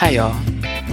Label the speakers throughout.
Speaker 1: Hi, y'all.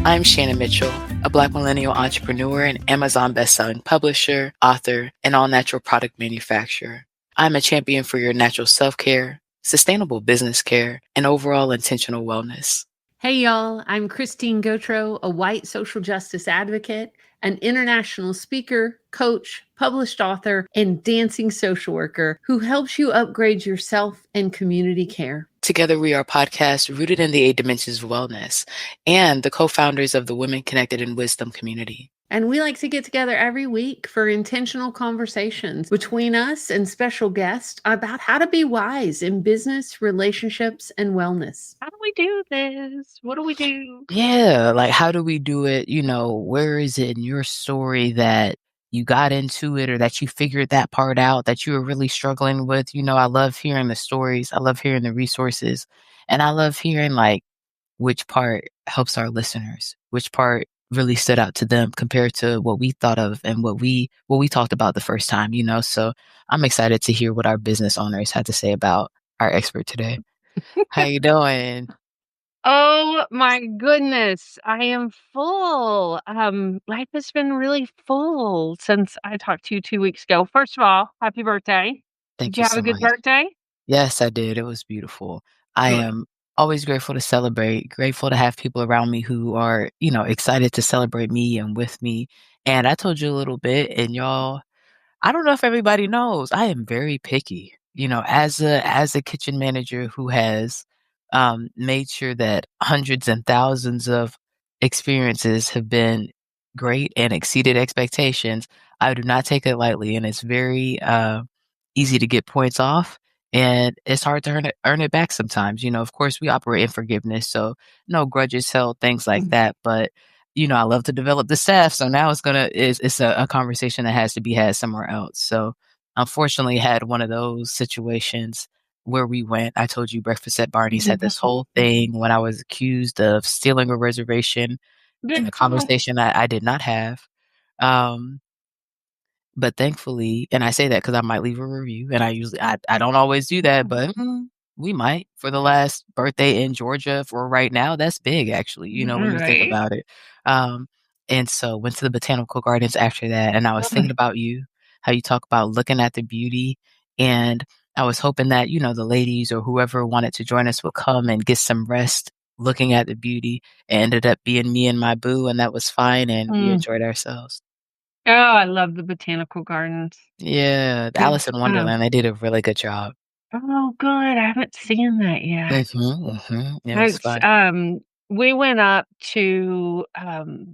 Speaker 1: I'm Shannon Mitchell, a Black millennial entrepreneur and Amazon bestselling publisher, author, and all natural product manufacturer. I'm a champion for your natural self care, sustainable business care, and overall intentional wellness.
Speaker 2: Hey, y'all. I'm Christine Gautreaux, a white social justice advocate, an international speaker, coach, published author, and dancing social worker who helps you upgrade yourself and community care.
Speaker 1: Together, we are a podcast rooted in the 8 dimensions of wellness and the co-founders of the Women Connected in Wisdom community.
Speaker 2: And we like to get together every week for intentional conversations between us and special guests about how to be wise in business, relationships, and wellness.
Speaker 3: How do we do this? What do we do?
Speaker 1: Yeah, like how do we do it? Where is it in your story that you got into it or that you figured that part out that you were really struggling with? I love hearing the stories. I love hearing the resources. And I love hearing like which part helps our listeners, which part really stood out to them compared to what we thought of and what we talked about the first time. So I'm excited to hear what our business owners had to say about our expert today. How you doing?
Speaker 3: Oh my goodness, I am full. Life has been really full since I talked to you 2 weeks ago. First of all, happy birthday.
Speaker 1: Thank
Speaker 3: Did
Speaker 1: you
Speaker 3: you have
Speaker 1: so
Speaker 3: a good
Speaker 1: much.
Speaker 3: birthday?
Speaker 1: Yes, I did. It was beautiful. I
Speaker 3: Good.
Speaker 1: am always grateful to celebrate, grateful to have people around me who are, excited to celebrate me and with me. And I told you a little bit, and y'all, I don't know if everybody knows, I am very picky. As a kitchen manager who has made sure that hundreds and thousands of experiences have been great and exceeded expectations, I do not take it lightly, and it's very easy to get points off, and it's hard to earn it back sometimes. Of course, we operate in forgiveness, so no grudges held, things like that. But I love to develop the staff, so now it's a conversation that has to be had somewhere else. So, unfortunately, had one of those situations where we went. I told you Breakfast at Barney's had this whole thing when I was accused of stealing a reservation in a conversation I did not have. Um, but thankfully, and I say that because I might leave a review, and I don't always do that, but we might for the last birthday in Georgia for right now. That's big, actually. When you think
Speaker 3: Right.
Speaker 1: about it. Um, and so went to the botanical gardens after that, and I was thinking about you, how you talk about looking at the beauty, and I was hoping that the ladies or whoever wanted to join us would come and get some rest looking at the beauty. It ended up being me and my boo, and that was fine, and we enjoyed ourselves.
Speaker 3: Oh, I love the botanical gardens.
Speaker 1: Yeah, the Alice in Wonderland, they did a really good job.
Speaker 3: Oh, good. I haven't seen that yet.
Speaker 1: Yeah, it was
Speaker 3: It's,
Speaker 1: fun.
Speaker 3: we went up to, oh,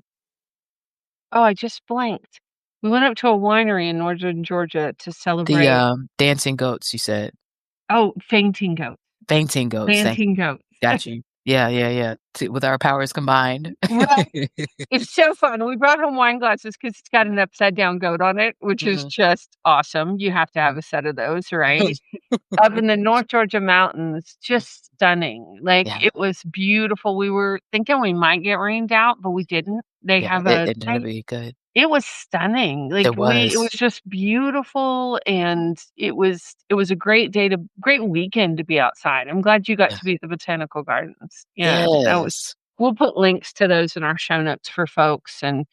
Speaker 3: I just blanked. We went up to a winery in Northern Georgia to
Speaker 1: The,
Speaker 3: celebrate
Speaker 1: dancing goats, you said.
Speaker 3: fainting goats.
Speaker 1: Fainting goats, thank
Speaker 3: Fainting
Speaker 1: you.
Speaker 3: goats.
Speaker 1: Got you. Yeah, yeah, yeah. With our powers combined.
Speaker 3: Right. It's so fun. We brought home wine glasses because 'cause it's got an upside down goat on it, which is
Speaker 1: Mhm.
Speaker 3: just awesome. You have to have a set of those, right? Up in the North Georgia mountains, just stunning. Like,
Speaker 1: Yeah,
Speaker 3: it was beautiful. We were thinking we might get rained out, but we didn't. They
Speaker 1: yeah,
Speaker 3: have
Speaker 1: it
Speaker 3: a
Speaker 1: ended up being good.
Speaker 3: it was stunning. Like,
Speaker 1: It
Speaker 3: it was
Speaker 1: was.
Speaker 3: just beautiful, and it was a great weekend to be outside. I'm glad you got
Speaker 1: Yeah.
Speaker 3: to be at the botanical gardens. Yeah, that was
Speaker 1: Yes.
Speaker 3: we'll put links to those in our show notes for folks and,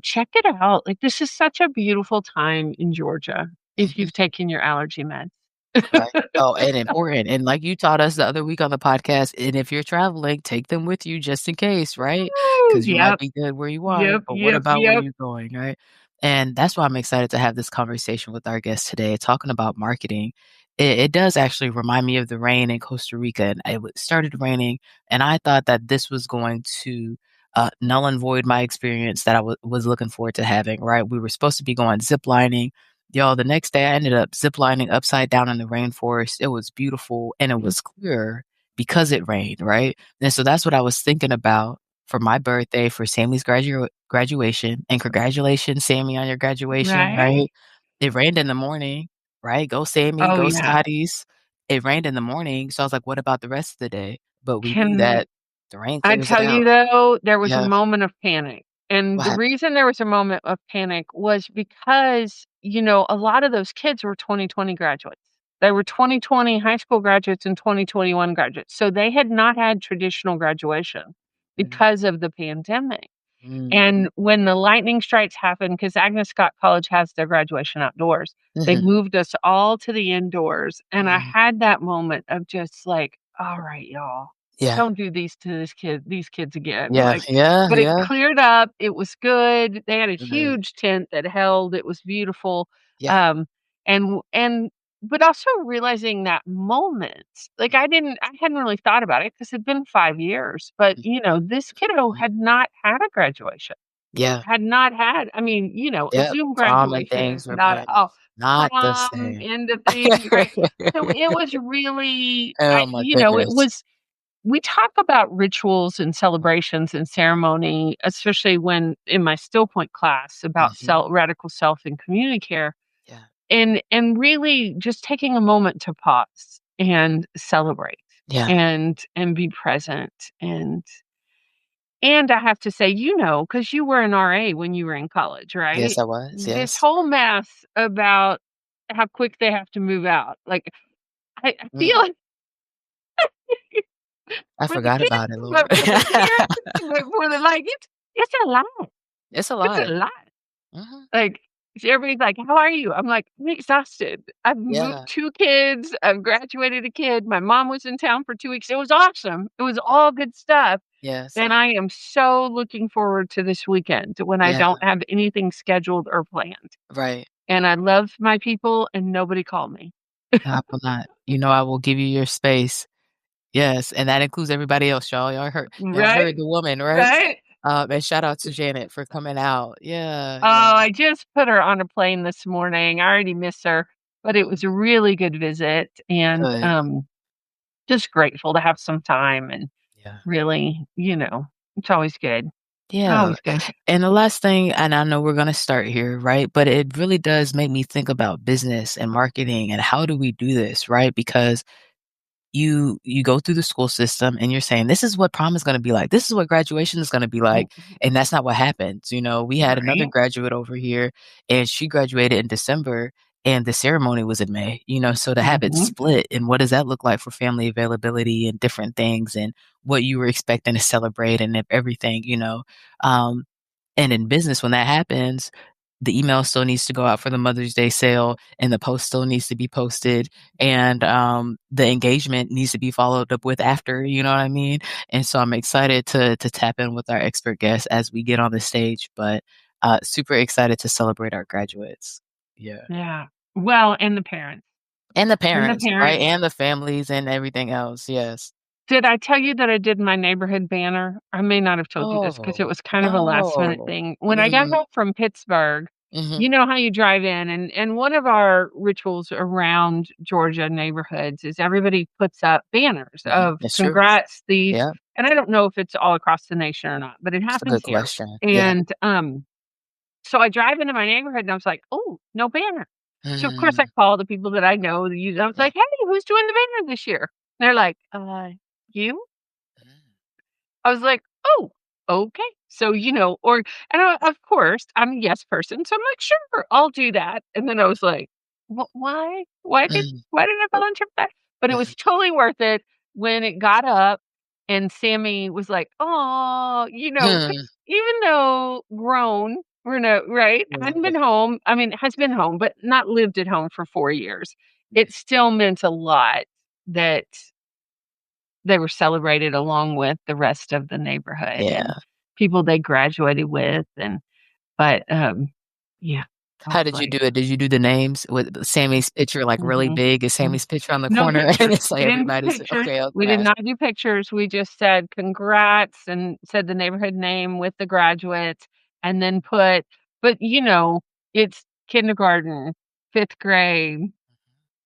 Speaker 3: check it out. Like, this is such a beautiful time in Georgia if
Speaker 1: Mhm.
Speaker 3: you've taken your allergy meds.
Speaker 1: Right. Oh, and important, and like you taught us the other week on the podcast, and if you're traveling, take them with you just in case, right?
Speaker 3: Woo!
Speaker 1: Because you might
Speaker 3: Yep,
Speaker 1: be good where you are,
Speaker 3: yep,
Speaker 1: but what
Speaker 3: yep,
Speaker 1: about where
Speaker 3: yep.
Speaker 1: you're going, right? And that's why I'm excited to have this conversation with our guest today, talking about marketing. It does actually remind me of the rain in Costa Rica, and started raining, and I thought that this was going to null and void my experience that I was looking forward to having, right? We were supposed to be going zip lining. Y'all, the next day I ended up ziplining upside down in the rainforest. It was beautiful and it was clear because it rained, right? And so that's what I was thinking about for my birthday, for Sammy's graduation. And congratulations, Sammy, on your graduation,
Speaker 3: Right?
Speaker 1: right? It rained in the morning, right? Go Sammy,
Speaker 3: Oh,
Speaker 1: go
Speaker 3: yeah.
Speaker 1: Scotties. It rained in the morning. So I was like, what about the rest of the day? But we knew
Speaker 3: Can
Speaker 1: that the rain
Speaker 3: I
Speaker 1: clears it
Speaker 3: tell you,
Speaker 1: out.
Speaker 3: though, there was a
Speaker 1: Yeah.
Speaker 3: moment of panic, and
Speaker 1: What
Speaker 3: the
Speaker 1: happened?
Speaker 3: reason there was a moment of panic was because, a lot of those kids were 2020 graduates. They were 2020 high school graduates and 2021 graduates, so they had not had traditional graduation.
Speaker 1: Mhm.
Speaker 3: because of the pandemic.
Speaker 1: Mm.
Speaker 3: And when the lightning strikes happened, because Agnes Scott College has their graduation outdoors, they
Speaker 1: Mhm.
Speaker 3: moved us all to the indoors, and I
Speaker 1: Mhm.
Speaker 3: had that moment of just like, "All right, y'all,
Speaker 1: Yeah.
Speaker 3: don't do these kids again."
Speaker 1: Yeah.
Speaker 3: Like,
Speaker 1: Yeah.
Speaker 3: but it
Speaker 1: Yeah.
Speaker 3: cleared up, it was good, they had a
Speaker 1: Good.
Speaker 3: huge tent that held, it was beautiful,
Speaker 1: Yeah.
Speaker 3: um, and but also realizing that moment, like, I hadn't really thought about it because 'cause it'd been 5 years, but, this kiddo
Speaker 1: Mhm.
Speaker 3: had not had a graduation.
Speaker 1: Yeah.
Speaker 3: Had not had I mean, a
Speaker 1: Yep.
Speaker 3: Zoom
Speaker 1: Prom and
Speaker 3: graduation is
Speaker 1: things were
Speaker 3: not
Speaker 1: brand new. Not the
Speaker 3: prom,
Speaker 1: same.
Speaker 3: end of things, right? So it was really
Speaker 1: Oh my
Speaker 3: it
Speaker 1: goodness.
Speaker 3: was we talk about rituals and celebrations and ceremony, especially when in my Still Point class about
Speaker 1: Mhm.
Speaker 3: radical self and community care,
Speaker 1: Yeah.
Speaker 3: and really just taking a moment to pause and celebrate
Speaker 1: Yeah.
Speaker 3: and be present and I have to say, because you were an RA when you were in college,
Speaker 1: Yes,
Speaker 3: right?
Speaker 1: I was.
Speaker 3: This
Speaker 1: Yes.
Speaker 3: whole mess about how quick they have to move out. Like, I feel
Speaker 1: Mm.
Speaker 3: like
Speaker 1: I
Speaker 3: for the
Speaker 1: forgot
Speaker 3: kids,
Speaker 1: about it, Lord.
Speaker 3: but for the parents, but for the like, it's a lot.
Speaker 1: It's a
Speaker 3: It's a
Speaker 1: lot.
Speaker 3: lot.
Speaker 1: Mhm.
Speaker 3: Like, everybody's like, "How are you?" I'm like, "I'm exhausted. I've moved
Speaker 1: Yeah.
Speaker 3: 2 kids. I've graduated a kid. My mom was in town for 2 weeks. It was awesome. It was
Speaker 1: Yeah.
Speaker 3: all good stuff."
Speaker 1: Yes.
Speaker 3: And I am so looking forward to this weekend when I
Speaker 1: Yeah.
Speaker 3: don't have anything scheduled or planned.
Speaker 1: Right.
Speaker 3: And I love my people and nobody called me.
Speaker 1: I will not. I will give you your space. Yes, and that includes everybody else, y'all. Y'all heard
Speaker 3: Right?
Speaker 1: the woman, right?
Speaker 3: Right?
Speaker 1: And shout out to Janet for coming out. Yeah,
Speaker 3: Oh,
Speaker 1: yeah.
Speaker 3: I just put her on a plane this morning. I already miss her, but it was a really good visit and,
Speaker 1: Good.
Speaker 3: just grateful to have some time and
Speaker 1: Yeah.
Speaker 3: really, it's always good.
Speaker 1: Yeah.
Speaker 3: Always good.
Speaker 1: And the last thing, and I know we're gonna start here, right? But it really does make me think about business and marketing and how do we do this, right? Because you go through the school system and you're saying, "This is what prom is gonna be like. This is what graduation is gonna be like,"
Speaker 3: Mhm.
Speaker 1: and that's not what happens, we had another
Speaker 3: Right?
Speaker 1: graduate over here, and she graduated in December, and the ceremony was in May, so to have it
Speaker 3: Mhm.
Speaker 1: split, and what does that look like for family availability and different things, and what you were expecting to celebrate and everything, um, and in business, when that happens, the email still needs to go out for the Mother's Day sale, and the post still needs to be posted, and, the engagement needs to be followed up with after, you know what I mean? And so I'm excited to tap in with our expert guests as we get on the stage, but, super excited to celebrate our graduates. Yeah.
Speaker 3: Yeah. Well, and the parents.
Speaker 1: And the
Speaker 3: And the
Speaker 1: parents, right?
Speaker 3: parents.
Speaker 1: And the families and everything else, yes.
Speaker 3: Did I tell you that I did my neighborhood banner? I may not have told you this because it
Speaker 1: Oh,
Speaker 3: was kind of a last minute
Speaker 1: no.
Speaker 3: thing. When I got
Speaker 1: Mhm,
Speaker 3: home from Pittsburgh,
Speaker 1: mhm,
Speaker 3: you know how you drive in, and one of our rituals around Georgia neighborhoods is everybody puts up banners
Speaker 1: mhm.
Speaker 3: of
Speaker 1: It's true.
Speaker 3: congrats, these
Speaker 1: Yeah,
Speaker 3: and I don't know if it's all across the nation or not, but it
Speaker 1: it's a
Speaker 3: happens
Speaker 1: good
Speaker 3: here.
Speaker 1: question. Yeah.
Speaker 3: And, so I drive into my neighborhood and I was like, "Oh, no banner." So, of course, I
Speaker 1: Mhm.
Speaker 3: call the people that I know, I was
Speaker 1: Yeah.
Speaker 3: like, "Hey, who's doing the banner this year?" They're like, you?"
Speaker 1: Mm.
Speaker 3: I was like, "Oh, okay." So, and of course, I'm a yes person, so I'm like, "Sure, I'll do that." And then I was like, Why?
Speaker 1: Mm,
Speaker 3: Why did I volunteer for that?" But it
Speaker 1: mhm.
Speaker 3: was totally worth it when it got up and Sammy was like, "Oh," 'cause
Speaker 1: Hmm.
Speaker 3: even though grown, we're no right, hadn't
Speaker 1: Right.
Speaker 3: been home, I mean, has been home, but not lived at home for 4 years. It
Speaker 1: Right.
Speaker 3: still meant a lot that they were celebrated along with the rest of the neighborhood and
Speaker 1: Yeah.
Speaker 3: people they graduated with, but, yeah, I
Speaker 1: How
Speaker 3: was
Speaker 1: did you
Speaker 3: like,
Speaker 1: do it? Did you do the names with Sammy's picture, like, really
Speaker 3: mhm,
Speaker 1: big? Is
Speaker 3: mm.
Speaker 1: Sammy's picture on the
Speaker 3: No
Speaker 1: corner? And
Speaker 3: pictures.
Speaker 1: it's like
Speaker 3: We didn't do
Speaker 1: everybody's
Speaker 3: pictures.
Speaker 1: okay, I was
Speaker 3: We
Speaker 1: gonna
Speaker 3: did
Speaker 1: ask.
Speaker 3: not do pictures. We just said congrats and said the neighborhood name with the graduates and then but, it's kindergarten, 5th grade.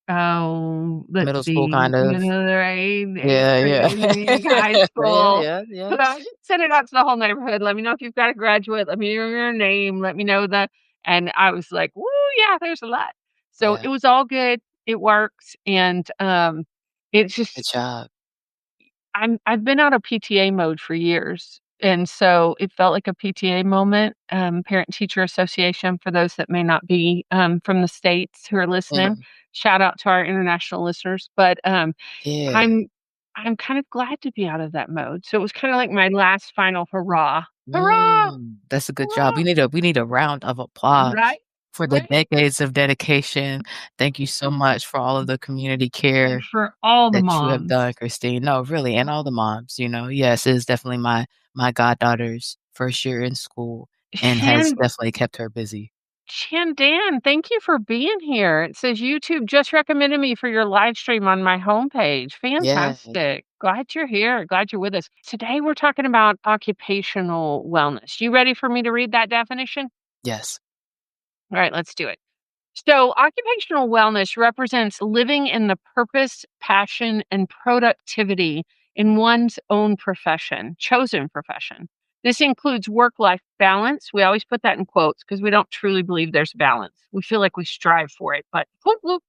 Speaker 3: Oh, let's
Speaker 1: Middle school
Speaker 3: see,
Speaker 1: kind of.
Speaker 3: middle grade, 8th
Speaker 1: Yeah, yeah.
Speaker 3: grade, high
Speaker 1: Yeah,
Speaker 3: school.
Speaker 1: yeah, yeah.
Speaker 3: But I just sent it out to the whole neighborhood. Let me know if you've got a graduate. Let me know your name. Let me know and I was like, "Woo, yeah, there's a lot." So
Speaker 1: Yeah.
Speaker 3: it was all good. It works, and, it's
Speaker 1: Good
Speaker 3: just
Speaker 1: job.
Speaker 3: I've been out of PTA mode for years, and so it felt like a PTA moment, Parent Teacher Association, for those that may not be, from the States who are listening.
Speaker 1: Mhm.
Speaker 3: Shout out to our international listeners, but,
Speaker 1: Yeah.
Speaker 3: I'm I'm kind of glad to be out of that mode. So it was kinda like my last final hurrah. Hurrah!
Speaker 1: That's a good job.
Speaker 3: Hurrah!
Speaker 1: We need a round of applause
Speaker 3: Right?
Speaker 1: for the
Speaker 3: Right?
Speaker 1: decades of dedication. Thank you so much for all of the community
Speaker 3: And
Speaker 1: care
Speaker 3: for all the
Speaker 1: that you have
Speaker 3: moms.
Speaker 1: done, Christine. No, really, and all the moms, yes, it is definitely my goddaughter's first year in school and has
Speaker 3: Shan
Speaker 1: definitely kept her busy.
Speaker 3: Dan, thank you for being here. It says YouTube just recommended me for your live stream on my homepage.
Speaker 1: Yeah.
Speaker 3: Fantastic. Glad you're here. Glad you're with us. Today we're talking about occupational wellness. You ready for me to read that definition?
Speaker 1: Yes.
Speaker 3: All right, let's do it. So, occupational wellness represents living in the purpose, passion, and productivity in one's own profession, chosen profession. This includes work life balance. We always put that in quotes because we don't truly believe there's balance. We feel like we strive for it, but whoop, whoop.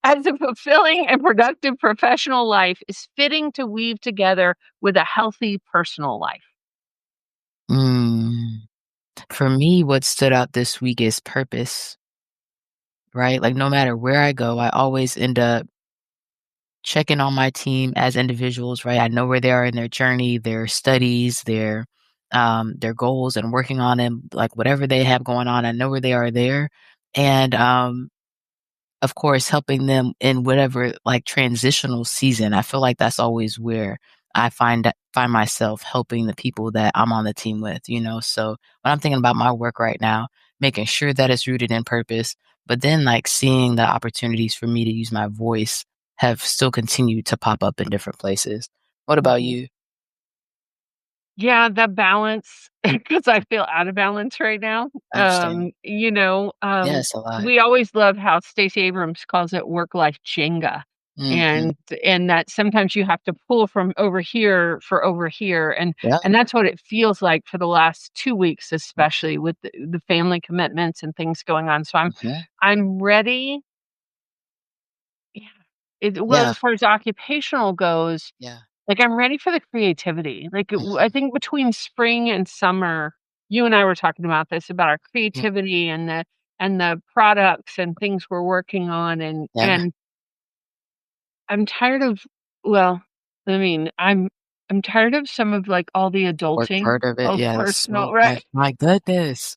Speaker 3: As a fulfilling and productive professional life is fitting to weave together with a healthy personal life.
Speaker 1: Mm. For me, what stood out this week is purpose, right? Like, no matter where I go, I always end up checking on my team as individuals, right? I know where they are in their journey, their studies, their goals, and working on them, like whatever they have going on. I know where they are there, and of course, helping them in whatever like transitional season. I feel like that's always where I find myself helping the people that I'm on the team with. So when I'm thinking about my work right now, making sure that it's rooted in purpose, but then like seeing the opportunities for me to use my voice have still continued to pop up in different places. What about
Speaker 3: Mhm.
Speaker 1: you?
Speaker 3: Yeah, the balance, because I feel out of balance right now.
Speaker 1: I understand. Yes, a lot.
Speaker 3: We always love how Stacey Abrams calls it work-life Jenga,
Speaker 1: Hmm.
Speaker 3: and that sometimes you have to pull from over here for over here,
Speaker 1: Yeah.
Speaker 3: and that's what it feels like for the last 2 weeks, especially with the family commitments and things going on. So
Speaker 1: Hmm.
Speaker 3: I'm ready. Yeah. Well,
Speaker 1: Yeah.
Speaker 3: as far as occupational goes,
Speaker 1: Yeah.
Speaker 3: like, I'm ready for the creativity. Like, I think between spring and summer, you and I were talking about this, about our
Speaker 1: Mhm.
Speaker 3: creativity and the products and things we're working on,
Speaker 1: Yeah.
Speaker 3: and I'm tired of well, I mean, I'm tired of some of, like, all the
Speaker 1: Work
Speaker 3: adulting
Speaker 1: part of it.
Speaker 3: of
Speaker 1: Yeah. That's
Speaker 3: personal,
Speaker 1: so much.
Speaker 3: right?
Speaker 1: My goodness.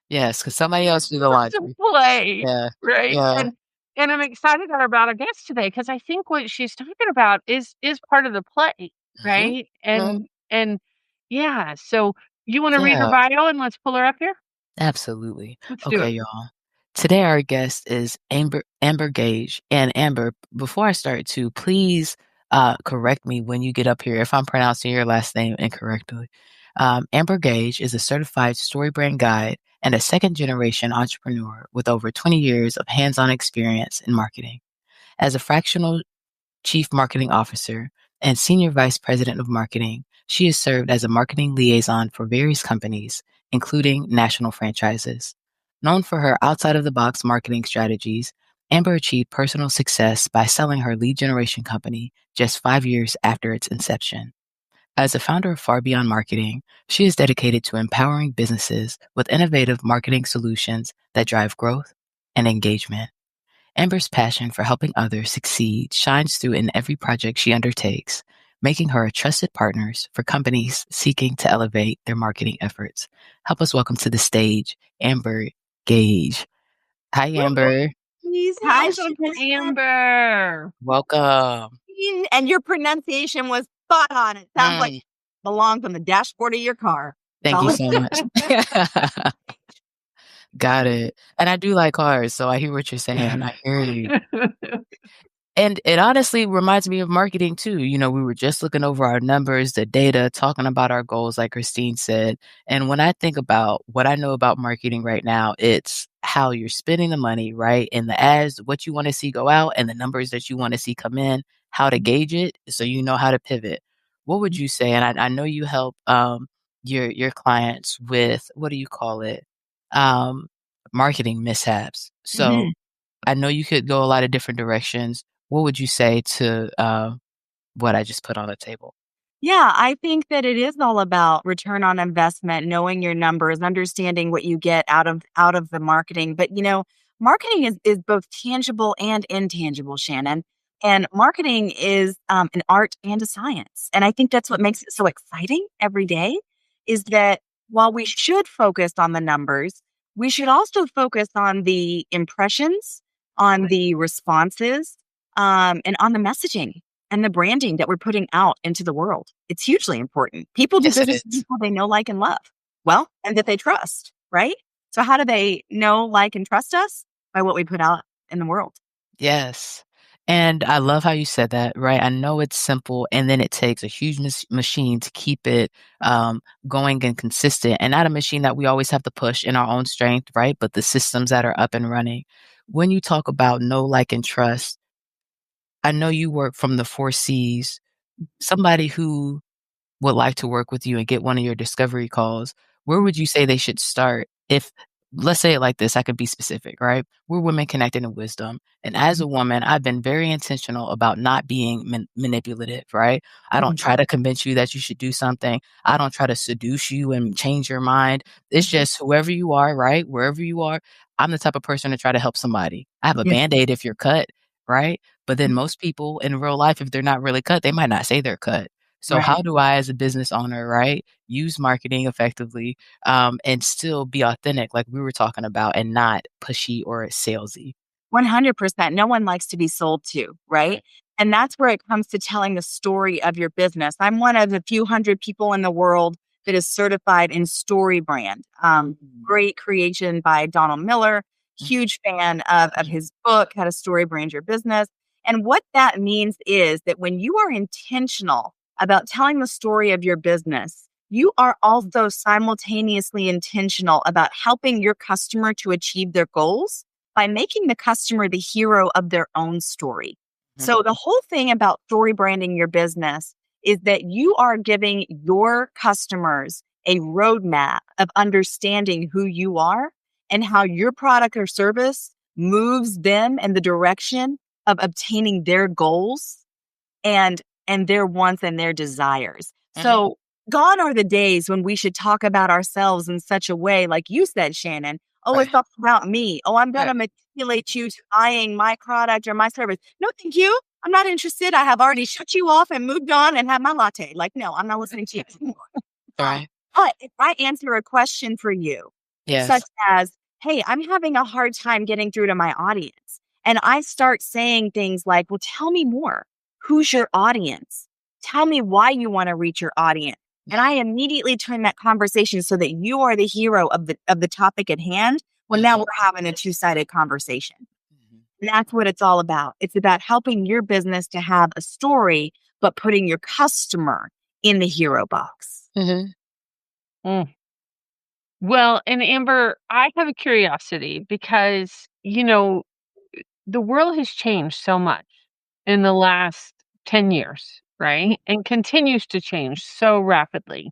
Speaker 1: Yes, because somebody else do the
Speaker 3: Some
Speaker 1: laundry.
Speaker 3: play,
Speaker 1: Yeah,
Speaker 3: right?
Speaker 1: yeah,
Speaker 3: And I'm excited about our guest today because I think what she's talking about is part of the play,
Speaker 1: mhm,
Speaker 3: right?
Speaker 1: mhm,
Speaker 3: And yeah, so you wanna read her
Speaker 1: yeah,
Speaker 3: bio and let's pull her up here?
Speaker 1: absolutely.
Speaker 3: Let's do
Speaker 1: Okay,
Speaker 3: it.
Speaker 1: y'all. Today our guest is Amber Gaige, and Amber, before I start to, please, correct me when you get up here if I'm pronouncing your last name incorrectly. Amber Gaige is a certified StoryBrand guide and a second-generation entrepreneur with over 20 years of hands-on experience in marketing. As a fractional Chief Marketing Officer, and Senior Vice President of Marketing. She has served as a marketing liaison for various companies, including national franchises. Known for her outside of the box marketing strategies, Amber achieved personal success by selling her lead generation company just 5 years after its inception. As a founder of Far Beyond Marketing, she is dedicated to empowering businesses with innovative marketing solutions that drive growth and engagement. Amber's passion for helping others succeed shines through in every project she undertakes, making her a trusted partner for companies seeking to elevate their marketing efforts. Help us welcome to the stage Amber Gage. Hi, Amber.
Speaker 4: Please. Hi,
Speaker 3: Welcome,
Speaker 4: Shannon.
Speaker 3: Amber.
Speaker 1: Welcome.
Speaker 4: And your pronunciation was spot on. It sounds like
Speaker 1: Mm,
Speaker 4: it belongs on the dashboard of your car.
Speaker 1: thank you
Speaker 4: So
Speaker 1: so much. Got it. And I do like cars, so I hear what you're saying. I hear you. And it honestly reminds me of marketing too. We were just looking over our numbers, the data, talking about our goals, like Christine said. And when I think about what I know about marketing right now, it's how you're spending the money, right? And the ads, what you want to see go out, and the numbers that you want to see come in, how to gauge it so you know how to pivot. What would you say? And I know you help your clients with, what do you call it? Um, Marketing mishaps. So
Speaker 4: Mhm.
Speaker 1: I know you could go a lot of different directions. What would you say to, what I just put on the table?
Speaker 4: Yeah, I think that it is all about return on investment, knowing your numbers, understanding what you get out of the marketing. But marketing is both tangible and intangible, Shannon. And marketing is an art and a science. And I think that's what makes it so exciting every day is that while we should focus on the numbers, we should also focus on the impressions, on the responses, and on the messaging and the branding that we're putting out into the world. It's hugely important. People
Speaker 1: Yes,
Speaker 4: just
Speaker 1: it
Speaker 4: choose
Speaker 1: is.
Speaker 4: people they know, like, and love. Well, and that they trust, right? So, how do they know, like, and trust us? By what we put out in the world.
Speaker 1: Yes. And I love how you said that, right? I know it's simple, and then it takes a huge machine to keep it going and consistent, and not a machine that we always have to push in our own strength, right? But the systems that are up and running. When you talk about know, like, and trust, I know you work from the 4 Cs. Somebody who would like to work with you and get one of your discovery calls, where would you say they should start? If let's say it like this, I could be specific, right? We're women connected in wisdom. And as
Speaker 4: Mhm.
Speaker 1: a woman, I've been very intentional about not being manipulative, right? I don't
Speaker 4: Mhm.
Speaker 1: try to convince you that you should do something. I don't try to seduce you and change your mind. It's just whoever you are, right? Wherever you are, I'm the type of person to try to help somebody. I have a
Speaker 4: Yeah.
Speaker 1: band aid if you're cut, right? But then
Speaker 4: Mhm.
Speaker 1: most people in real life, if they're not really cut, they might not say they're cut. So how
Speaker 4: Right.
Speaker 1: do I, as a business owner, right, use marketing effectively, and still be authentic, like we were talking about, and not pushy or salesy?
Speaker 4: 100%. No one likes to be sold to, right?
Speaker 1: Right.
Speaker 4: And that's where it comes to telling the story of your business. I'm one of the few hundred people in the world that is certified in StoryBrand.
Speaker 1: Mhm.
Speaker 4: Great creation by Donald Miller.
Speaker 1: Mhm.
Speaker 4: Huge fan of his book, How to Story Brand Your Business. And what that means is that when you are intentional about telling the story of your business, you are also simultaneously intentional about helping your customer to achieve their goals by making the customer the hero of their own story.
Speaker 1: Mhm.
Speaker 4: So, the whole thing about story branding your business is that you are giving your customers a roadmap of understanding who you are and how your product or service moves them in the direction of obtaining their goals and their wants and their desires.
Speaker 1: Mhm.
Speaker 4: So gone are the days when we should talk about ourselves in such a way, like you said, Shannon. Oh,
Speaker 1: Right.
Speaker 4: it's all about me. Oh, I'm
Speaker 1: Right.
Speaker 4: gonna manipulate you to buying my product or my service. No, thank you. I'm not interested. I have already shut you off and moved on and had my latte. Like, no, I'm not listening to you anymore.
Speaker 1: Right.
Speaker 4: But if I answer a question for you, such
Speaker 1: Yes.
Speaker 4: as, hey, I'm having a hard time getting through to my audience. And I start saying things like, well, tell me more. Who's your audience? Tell me why you want to reach your audience. And I immediately turn that conversation so that you are the hero of the topic at hand. Well, now
Speaker 1: Mhm.
Speaker 4: we're having a two-sided conversation.
Speaker 1: Mhm.
Speaker 4: And that's what it's all about. It's about helping your business to have a story, but putting your customer in the hero box.
Speaker 1: Mhm.
Speaker 3: Mm. Well, and Amber, I have a curiosity because, the world has changed so much in the last 10 years, right? And continues to change so rapidly.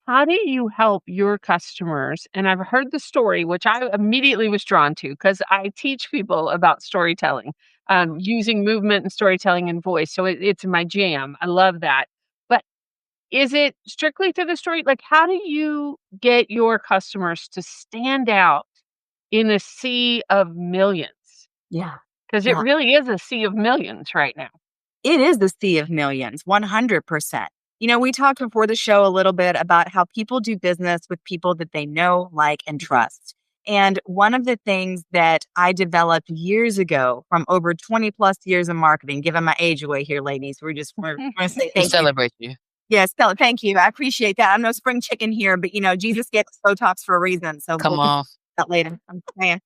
Speaker 3: How do you help your customers? And I've heard the story, which I immediately was drawn to because I teach people about storytelling, using movement and storytelling and voice. So it's my jam. I love that. But is it strictly through the story? Like, how do you get your customers to stand out in a sea of millions?
Speaker 4: Yeah.
Speaker 3: Because it
Speaker 4: Yeah.
Speaker 3: really is a sea of millions right now.
Speaker 4: It is the sea of millions, 100%. We talked before the show a little bit about how people do business with people that they know, like, and trust. And one of the things that I developed years ago from over 20 plus years of marketing, giving my age away here, ladies, we're going to say
Speaker 1: We
Speaker 4: thank you.
Speaker 1: celebrate you.
Speaker 4: Yes, thank you. I appreciate that. I'm no spring chicken here, but Jesus gave us Botox for a reason. So
Speaker 1: Come
Speaker 4: we'll talk
Speaker 1: on.
Speaker 4: about that later. I'm saying.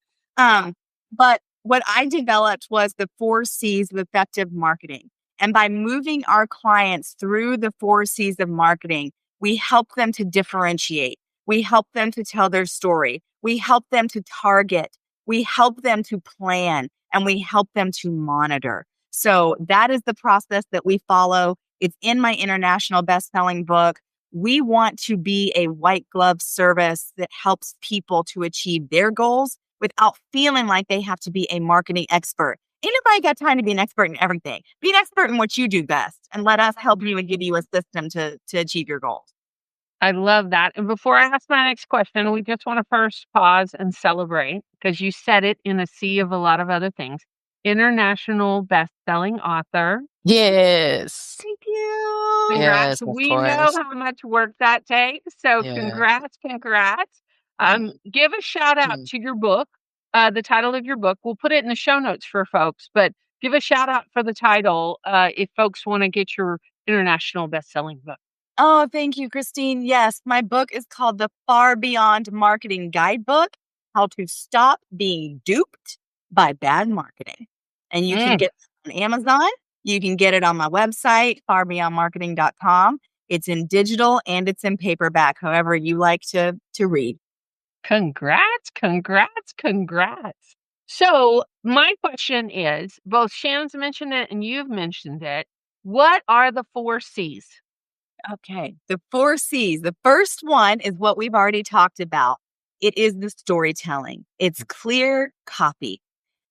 Speaker 4: But what I developed was the 4 C's of effective marketing. And by moving our clients through the 4 C's of marketing, we help them to differentiate. We help them to tell their story. We help them to target. We help them to plan and we help them to monitor. So that is the process that we follow. It's in my international best-selling book. We want to be a white glove service that helps people to achieve their goals without feeling like they have to be a marketing expert. Ain't nobody got time to be an expert in everything. Be an expert in what you do best and let us help you and give you a system to achieve your goals.
Speaker 3: I love that. And before I ask my next question, we just want to first pause and celebrate because you said it in a sea of a lot of other things. international best-selling author.
Speaker 1: Yes.
Speaker 4: Thank you.
Speaker 3: Congrats.
Speaker 1: Yes, of
Speaker 3: We know
Speaker 1: course.
Speaker 3: how much work that takes. So
Speaker 1: Yeah.
Speaker 3: congrats, congrats.
Speaker 1: Mhm,
Speaker 3: Give a shout out
Speaker 1: mhm.
Speaker 3: to your book, the title of your book. We'll put it in the show notes for folks, but give a shout out for the title if folks want to get your international best-selling book.
Speaker 4: Oh, thank you, Christine. Yes, my book is called The Far Beyond Marketing Guidebook: How to Stop Being Duped by Bad Marketing. And you can
Speaker 3: Mm,
Speaker 4: get it on Amazon. You can get it on my website, farbeyondmarketing.com. It's in digital and it's in paperback, however you like to read.
Speaker 3: congrats, congrats, congrats. So my question is, both Shannon's mentioned it and you've mentioned it. What are the 4 C's?
Speaker 4: Okay, the 4 C's. The first one is what we've already talked about. It is the storytelling. It's clear copy.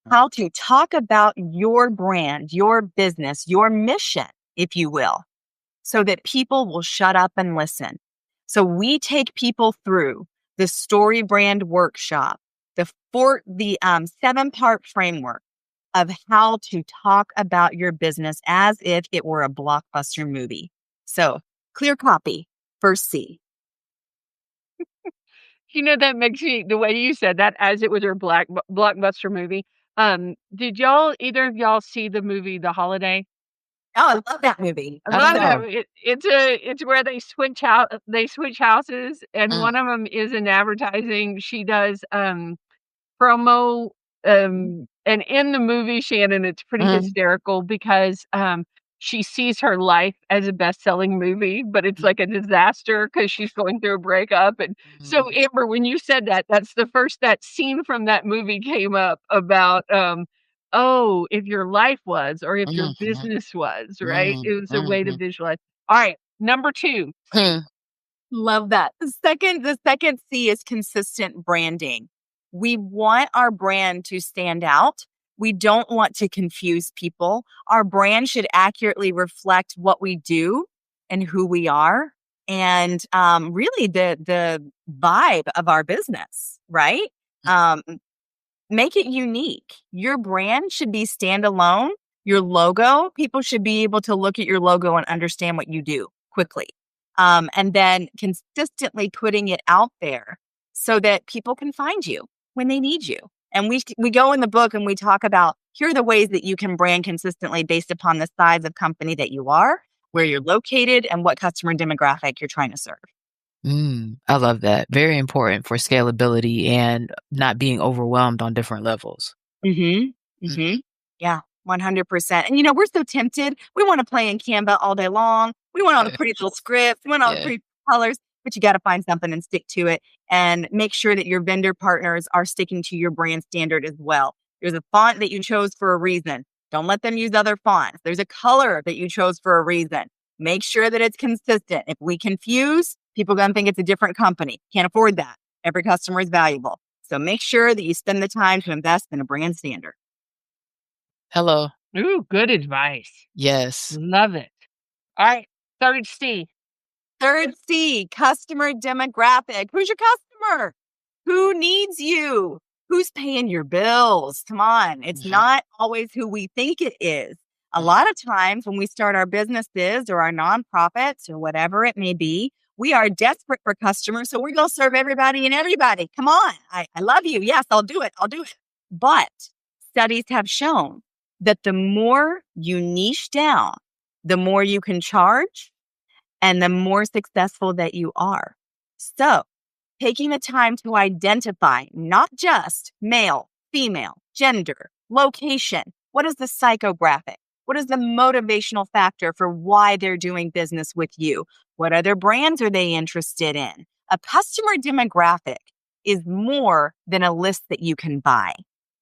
Speaker 4: How to talk about your brand, your business, your mission, if you will, so that people will shut up and listen. So we take people through the StoryBrand workshop, the 7-part framework of how to talk about your business as if it were a blockbuster movie. So clear copy, first C.
Speaker 3: That makes me the way you said that as it was your blockbuster movie. Did either of y'all see the movie The Holiday?
Speaker 4: Oh, I love that movie.
Speaker 3: I
Speaker 1: I don't
Speaker 3: love
Speaker 1: know.
Speaker 3: that. It's where they switch houses, and
Speaker 1: Mm,
Speaker 3: one of them is in advertising. She does promo, and in the movie, Shannon, it's pretty
Speaker 1: mm,
Speaker 3: hysterical because, she sees her life as a best-selling movie, but it's
Speaker 1: mm,
Speaker 3: like a disaster because she's going through a breakup, and so,
Speaker 1: mm,
Speaker 3: Amber, when you said that, that's the first that scene from that movie came up about, oh, if your life was or if your
Speaker 1: mhm,
Speaker 3: business was, right?
Speaker 1: mhm,
Speaker 3: It was a way to
Speaker 1: mhm.
Speaker 3: visualize. Alright, number 2, C.
Speaker 1: Hmm,
Speaker 4: Love that. The second C is consistent branding. We want our brand to stand out. We don't want to confuse people. Our brand should accurately reflect what we do and who we are, and really the vibe of our business, right? Um, Make it unique. Your brand should be standalone. Your logo, people should be able to look at your logo and understand what you do quickly. And then consistently putting it out there so that people can find you when they need you. And we go in the book and we talk about, here are the ways that you can brand consistently based upon the size of company that you are, where you're located, and what customer demographic you're trying to serve.
Speaker 1: I love that. Very important for scalability and not being overwhelmed on different levels.
Speaker 4: Mm-hmm.
Speaker 1: Mm.
Speaker 4: Mm-hmm. Yeah, 100%. And we're so tempted. We want to play in Canva all day long. We want all the pretty little scripts. We want all the
Speaker 1: Yeah.
Speaker 4: pretty colors, but you got to find something and stick to it and make sure that your vendor partners are sticking to your brand standard as well. There's a font that you chose for a reason. Don't let them use other fonts. There's a color that you chose for a reason. Make sure that it's consistent. If we confuse, people are going to think it's a different company. Can't afford that. Every customer is valuable. So make sure that you spend the time to invest in a brand standard.
Speaker 1: Hello.
Speaker 3: Ooh, good advice.
Speaker 1: Yes.
Speaker 3: Love it. Alright, 3rd C.
Speaker 4: Third C, customer demographic. Who's your customer? Who needs you? Who's paying your bills? Come on. It's
Speaker 1: Mhm,
Speaker 4: not always who we think it is. A
Speaker 1: mhm,
Speaker 4: lot of times when we start our businesses or our nonprofits or whatever it may be, we are desperate for customers. So we're going to serve everybody and everybody. Come on. I love you. Yes, I'll do it. I'll do it. But studies have shown that the more you niche down, the more you can charge and the more successful that you are. So, taking the time to identify not just male, female, gender, location, what is the psychographic? What is the motivational factor for why they're doing business with you? What other brands are they interested in? A customer demographic is more than a list that you can buy.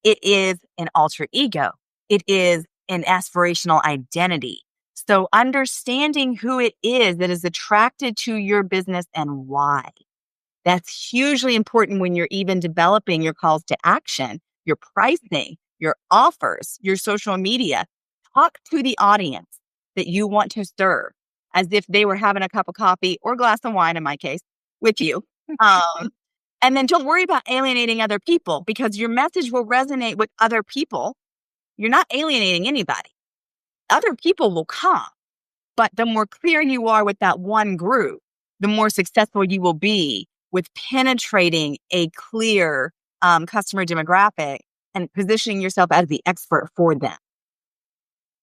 Speaker 4: It is an alter ego. It is an aspirational identity. So understanding who it is that is attracted to your business and why. That's hugely important when you're even developing your calls to action, your pricing, your offers, your social media. Talk to the audience that you want to serve as if they were having a cup of coffee or glass of wine, in my case, with you. Um, and then don't worry about alienating other people because your message will resonate with other people you're not alienating anybody. Other people will come, but the more clear you are with that one group, the more successful you will be with penetrating a clear customer demographic and positioning yourself as the expert for them.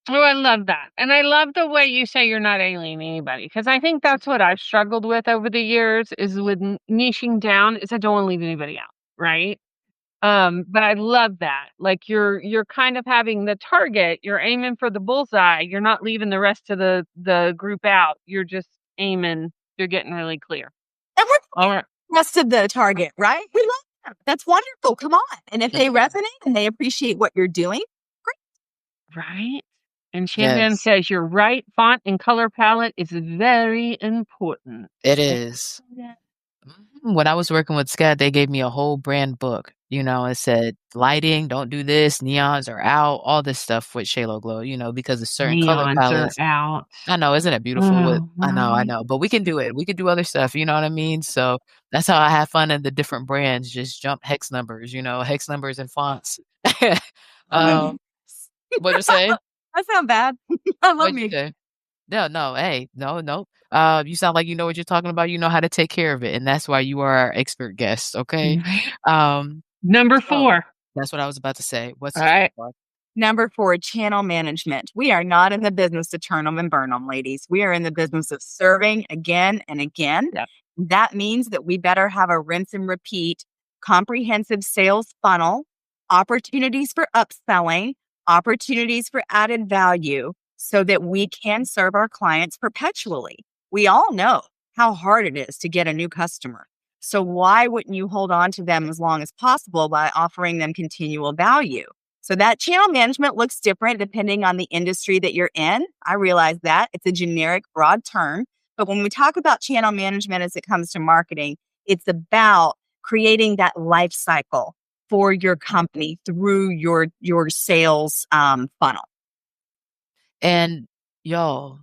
Speaker 3: Oh, I love that. And I love the way you say you're not alienating anybody, because I think that's what I've struggled with over the years is with niching down is I don't want to leave anybody out, right? But I love that. Like you're kind of having the target, you're aiming for the bullseye, you're not leaving the rest of the group out. You're just aiming, you're getting really clear.
Speaker 4: And we're
Speaker 3: All right.
Speaker 4: the rest of the target, right? We love them. That's wonderful. Come on. And if they resonate and they appreciate what you're doing, great.
Speaker 3: Right. And Shannon
Speaker 1: Yes,
Speaker 3: says you're right. Font and color palette is very important.
Speaker 1: it is. When I was working with SCAD, they gave me a whole brand book. It said lighting, don't do this, neons are out, all this stuff with Shalo Glow, because of certain color
Speaker 3: Neons are
Speaker 1: palettes.
Speaker 3: out.
Speaker 1: I know, isn't it beautiful?
Speaker 3: Oh,
Speaker 1: I
Speaker 3: right.
Speaker 1: know, but we can do it. We can do other stuff, you know what I mean? So that's how I have fun in the different brands, just jump hex numbers, hex numbers and fonts. Um, what'd you say?
Speaker 4: That sounds bad. I love
Speaker 1: What'd you
Speaker 4: me.
Speaker 1: say? No, no, hey, no, no. You sound like you know what you're talking about. You know how to take care of it, and that's why you are our expert guest, okay?
Speaker 3: Right.
Speaker 1: Um,
Speaker 3: Number
Speaker 1: so
Speaker 3: 4.
Speaker 1: that's what I was about to say. What's
Speaker 3: All
Speaker 1: the
Speaker 3: right.
Speaker 1: 4th?
Speaker 4: Number 4, channel management. We are not in the business to turn them and burn them, ladies. We are in the business of serving again and again.
Speaker 3: Yep.
Speaker 4: That means that we better have a rinse and repeat comprehensive sales funnel, opportunities for upselling, opportunities for added value so that we can serve our clients perpetually. We all know how hard it is to get a new customer. So why wouldn't you hold on to them as long as possible by offering them continual value? So that channel management looks different depending on the industry that you're in. I realize that it's a generic, broad term. But when we talk about channel management as it comes to marketing, it's about creating that life cycle for your company through your sales funnel.
Speaker 1: And y'all,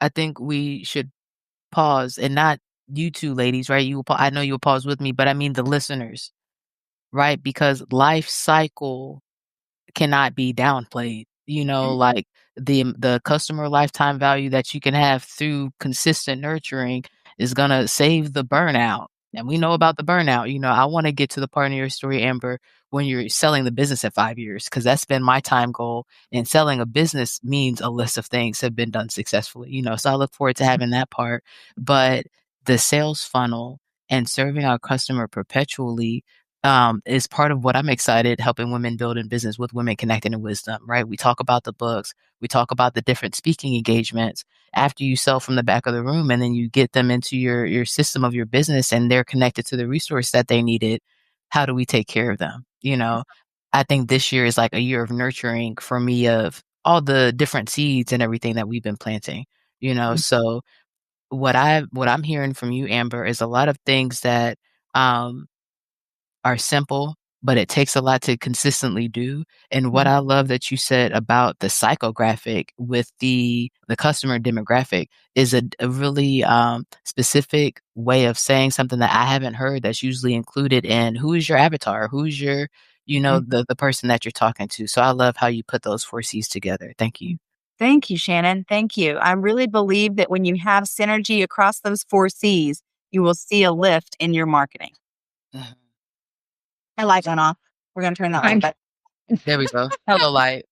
Speaker 1: I think we should pause, and not you two ladies, right? I know you'll pause with me, but I mean the listeners, right? Because life cycle cannot be downplayed. Like the customer lifetime value that you can have through consistent nurturing is gonna save the burnout. And we know about the burnout. I want to get to the part of your story, Amber, when you're selling the business at 5 years, because that's been my time goal. And selling a business means a list of things have been done successfully. So I look forward to having that part. But the sales funnel and serving our customer perpetually is part of what I'm excited helping women build in business with Women Connecting in Wisdom, right? We talk about the books, we talk about the different speaking engagements after you sell from the back of the room, and then you get them into your system of your business and they're connected to the resource that they needed. How do we take care of them? I think this year is like a year of nurturing for me of all the different seeds and everything that we've been planting, so what I'm hearing from you, Amber, is a lot of things that um are simple, but it takes a lot to consistently do. And what I love that you said about the psychographic with the customer demographic is a really specific way of saying something that I haven't heard that's usually included in who is your avatar, who's your, the person that you're talking to. So I love how you put those 4 C's together. Thank you.
Speaker 4: Thank you, Shannon. Thank you. I really believe that when you have synergy across those 4 C's, you will see a lift in your marketing.
Speaker 1: Mhm.
Speaker 4: I light on off. We're going to turn that light back.
Speaker 1: There we go. Hello, light.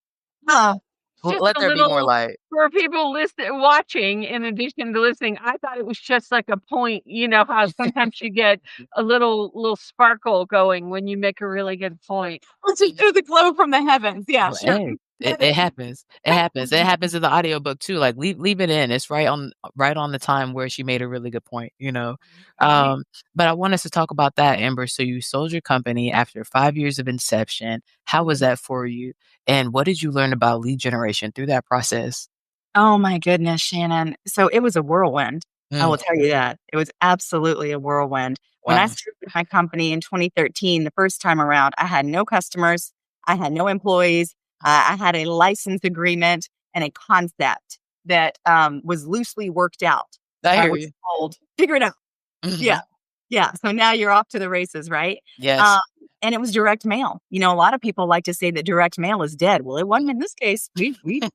Speaker 4: Oh,
Speaker 3: Just
Speaker 1: Let
Speaker 3: a
Speaker 1: there be more
Speaker 3: little
Speaker 1: light.
Speaker 3: for people watching in addition to listening, I thought it was just like a point, how sometimes you get a little sparkle going when you make a really good point.
Speaker 4: it was a glow from the heavens. Yeah,
Speaker 1: Well,
Speaker 4: sure.
Speaker 1: hey, it happens. It happens. It happens in the audiobook too. Like leave it in. It's right on the time where she made a really good point.
Speaker 4: Right.
Speaker 1: But I want us to talk about that, Amber. So you sold your company after 5 years of inception. How was that for you? And what did you learn about lead generation through that process?
Speaker 4: Oh my goodness, Shannon. So it was a whirlwind. I will
Speaker 1: Mm,
Speaker 4: tell you that. It was absolutely a whirlwind. When I
Speaker 1: wow.
Speaker 4: started my company in 2013, the first time around, I had no customers, I had no employees, I had a license agreement and a concept that was loosely worked out.
Speaker 1: I
Speaker 4: I
Speaker 1: hear
Speaker 4: was
Speaker 1: you.
Speaker 4: told, figure it out. Yeah.
Speaker 1: Mhm.
Speaker 4: Yeah. So now you're off to the races, right?
Speaker 1: Yes.
Speaker 4: And it was direct mail. You know, a lot of people like to say that direct mail is dead. Well, it wasn't in this case. We did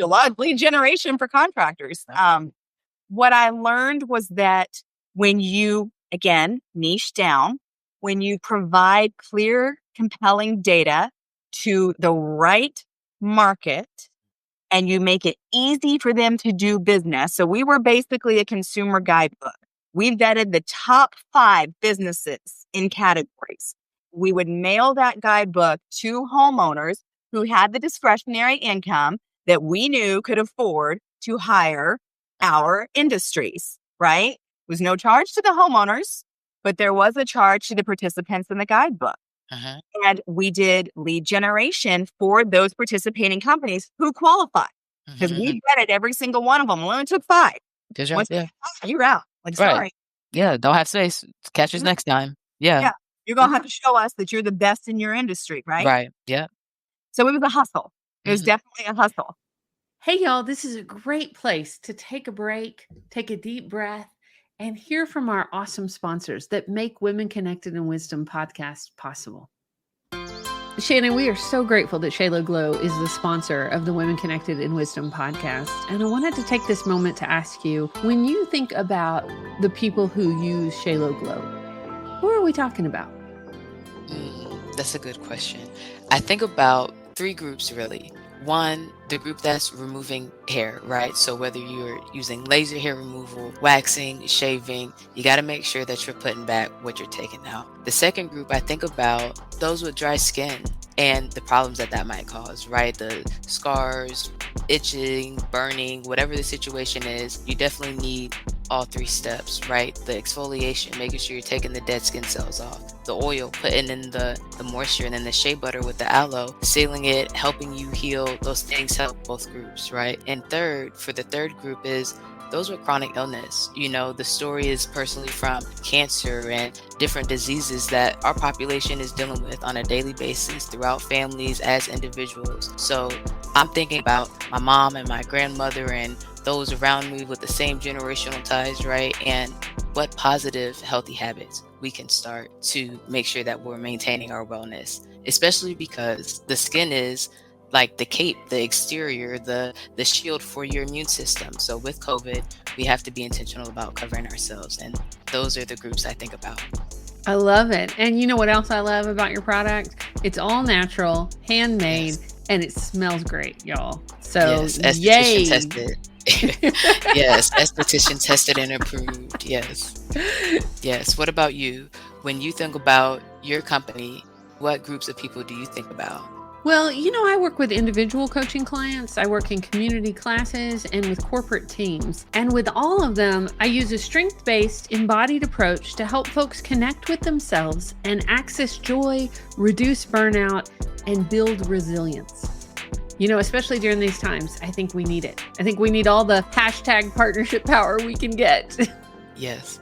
Speaker 4: a lot of lead generation for contractors.
Speaker 1: Okay.
Speaker 4: What I learned was that when you, again, niche down, when you provide clear, compelling data to the right market and you make it easy for them to do business. So we were basically a consumer guidebook. We vetted the top 5 businesses in categories. We would mail that guidebook to homeowners who had the discretionary income that we knew could afford to hire our industries, right? There was no charge to the homeowners, but there was a charge to the participants in the guidebook.
Speaker 1: Uh-huh.
Speaker 4: And we did lead generation for those participating companies who qualified because
Speaker 1: Mhm, mhm.
Speaker 4: we vetted every single one of them. We only took 5.
Speaker 1: Good job,
Speaker 4: Once you
Speaker 1: yeah.
Speaker 4: get 5, you're out. Like,
Speaker 1: Right.
Speaker 4: sorry.
Speaker 1: Yeah, don't have space. Catch us
Speaker 4: Mhm.
Speaker 1: next time. Yeah.
Speaker 4: Yeah. You're going to have to show us that you're the best in your industry, right?
Speaker 1: Right. Yeah.
Speaker 4: So it was a hustle. It was
Speaker 1: Mhm.
Speaker 4: definitely a hustle.
Speaker 2: Hey, y'all, this is a great place to take a break, take a deep breath, and hear from our awesome sponsors that make Women Connected in Wisdom podcast possible. Shannon, we are so grateful that Shayla Glow is the sponsor of the Women Connected in Wisdom podcast. And I wanted to take this moment to ask you, when you think about the people who use Shayla Glow, who are we talking about?
Speaker 1: That's a good question. I think about 3 groups really. One, the group that's removing hair, right? So whether you're using laser hair removal, waxing, shaving, you got to make sure that you're putting back what you're taking out. The second group, I think about those with dry skin and the problems that that might cause, right? The scars, itching, burning, whatever the situation is, you definitely need all 3 steps, right? The exfoliation, making sure you're taking the dead skin cells off. The oil, putting in the moisture, and then the shea butter with the aloe, sealing it, helping you heal. Those things help both groups, right? And third, for the third group is those with chronic illness. You know, the story is personally from cancer and different diseases that our population is dealing with on a daily basis throughout families as individuals. So I'm thinking about my mom and my grandmother and those around me with the same generational ties, right? And what positive, healthy habits we can start to make sure that we're maintaining our wellness, especially because the skin is like the cape, the exterior, the shield for your immune system. So with COVID, we have to be intentional about covering ourselves. And those are the groups I think about.
Speaker 2: I love it. And you know what else I love about your product? It's all natural, handmade,
Speaker 1: Yes.
Speaker 2: and it smells great, y'all. So,
Speaker 1: Yes. Esthetician
Speaker 2: yay.
Speaker 1: tested. Yes. Esthetician tested and approved. Yes. Yes. What about you? When you think about your company, what groups of people do you think about?
Speaker 2: Well, you know, I work with individual coaching clients, I work in community classes, and with corporate teams. And with all of them, I use a strength based, embodied approach to help folks connect with themselves and access joy, reduce burnout, and build resilience. You know, especially during these times, I think we need it. I think we need all the hashtag partnership power we can get.
Speaker 1: Yes.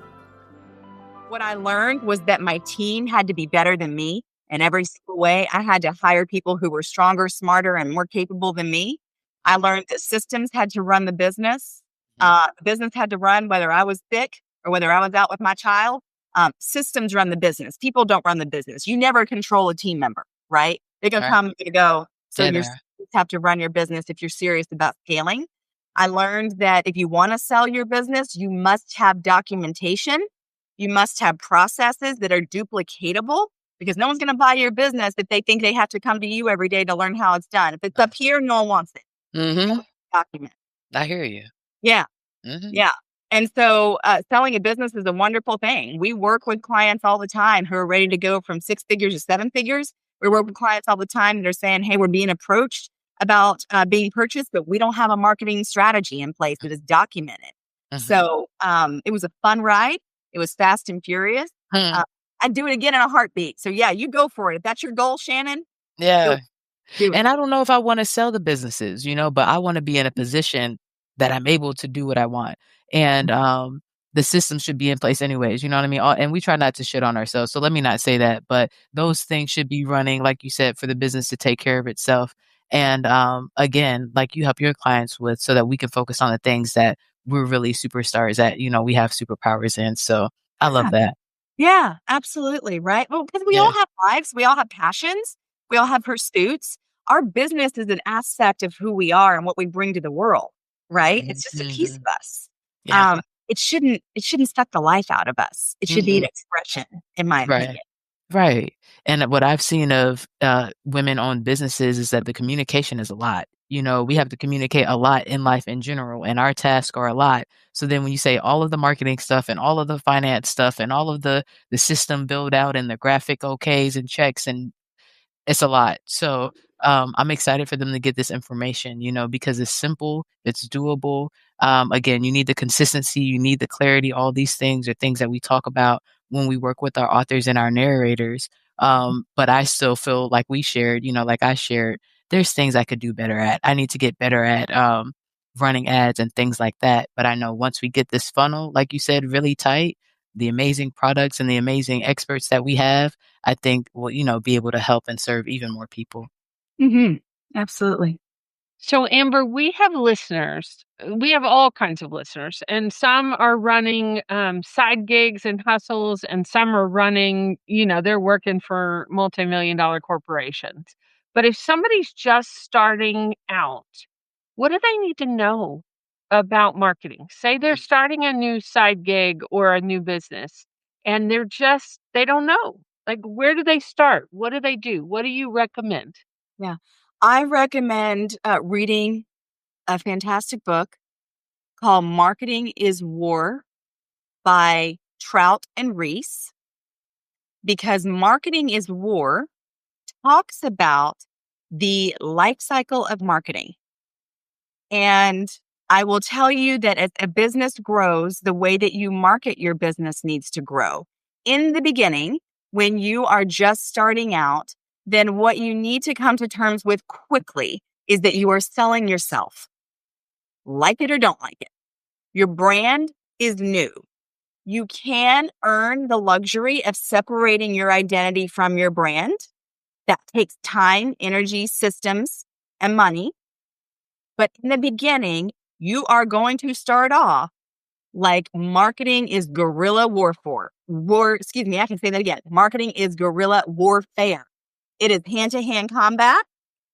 Speaker 4: What I learned was that my team had to be better than me in every single way. I had to hire people who were stronger, smarter, and more capable than me. I learned that systems had to run the business. The business had to run whether I was sick or whether I was out with my child. Systems run the business. People don't run the business. You never control a team member, right? They're going to
Speaker 1: Right.
Speaker 4: come and go. So
Speaker 1: There,
Speaker 4: your
Speaker 1: there.
Speaker 4: systems have to run your business if you're serious about scaling. I learned that if you want to sell your business, you must have documentation. You must have processes that are duplicatable because no one's going to buy your business if they think they have to come to you every day to learn how it's done. If it's up here, no one wants it.
Speaker 1: Mm-hmm.
Speaker 4: Document.
Speaker 1: I hear you.
Speaker 4: Yeah.
Speaker 1: Mm-hmm.
Speaker 4: Yeah. And so selling a business is a wonderful thing. We work with clients all the time who are ready to go from 6 figures to 7 figures. We work with clients all the time that are saying, hey, we're being approached about being purchased, but we don't have a marketing strategy in place that is documented.
Speaker 1: Mm-hmm.
Speaker 4: So it was a fun ride. It was fast and furious.
Speaker 1: Hmm.
Speaker 4: Uh, I'd do it again in a heartbeat. So yeah, you go for it. If that's your goal, Shannon, do
Speaker 1: Yeah.
Speaker 4: do it.
Speaker 1: And I don't know if I wanna sell the businesses, but I wanna be in a position that I'm able to do what I want. And, the system should be in place anyways, you know what I mean? And we try not to shit on ourselves, so let me not say that, but those things should be running, like you said, for the business to take care of itself. And, again, like you help your clients with so that we can focus on the things that we're really superstars at, we have superpowers in. So I love
Speaker 4: Yeah.
Speaker 1: that.
Speaker 4: Yeah, absolutely. Right. Well, because we all
Speaker 1: Yeah.
Speaker 4: have lives, we all have passions, we all have pursuits. Our business is an aspect of who we are and what we bring to the world. Right.
Speaker 1: Mhm,
Speaker 4: It's just a piece
Speaker 1: mhm.
Speaker 4: of us.
Speaker 1: Yeah.
Speaker 4: It shouldn't suck the life out of us. It should be an
Speaker 1: Mm-mm.
Speaker 4: expression, in my
Speaker 1: Right.
Speaker 4: opinion.
Speaker 1: Right. And what I've seen of, women-owned businesses is that the communication is a lot. We have to communicate a lot in life in general, and our tasks are a lot. So then when you say all of the marketing stuff and all of the finance stuff and all of the system build out and the graphic okays and checks and it's a lot. So, I'm excited for them to get this information, because it's simple, it's doable. Again, you need the consistency, you need the clarity. All these things are things that we talk about when we work with our authors and our narrators. But I still feel like we shared, like I shared, there's things I could do better at. I need to get better at running ads and things like that. But I know once we get this funnel, like you said, really tight, the amazing products and the amazing experts that we have, I think will, be able to help and serve even more people.
Speaker 4: Hmm. Absolutely.
Speaker 3: So, Amber, we have listeners. We have all kinds of listeners, and some are running side gigs and hustles, and some are running, they're working for multi-million-dollar corporations. But if somebody's just starting out, what do they need to know about marketing? Say they're starting a new side gig or a new business, and they don't know. Like, where do they start? What do they do? What do you recommend?
Speaker 4: Yeah. I recommend reading a fantastic book called Marketing is War by Trout and Reese, because Marketing is War talks about the life cycle of marketing. And I will tell you that as a business grows, the way that you market your business needs to grow. In the beginning, when you are just starting out, then what you need to come to terms with quickly is that you are selling yourself, like it or don't like it. Your brand is new. You can earn the luxury of separating your identity from your brand. That takes time, energy, systems, and money. But in the beginning, you are going to start off like marketing is guerrilla warfare. I can say that again. Marketing is guerrilla warfare. It is hand to hand combat.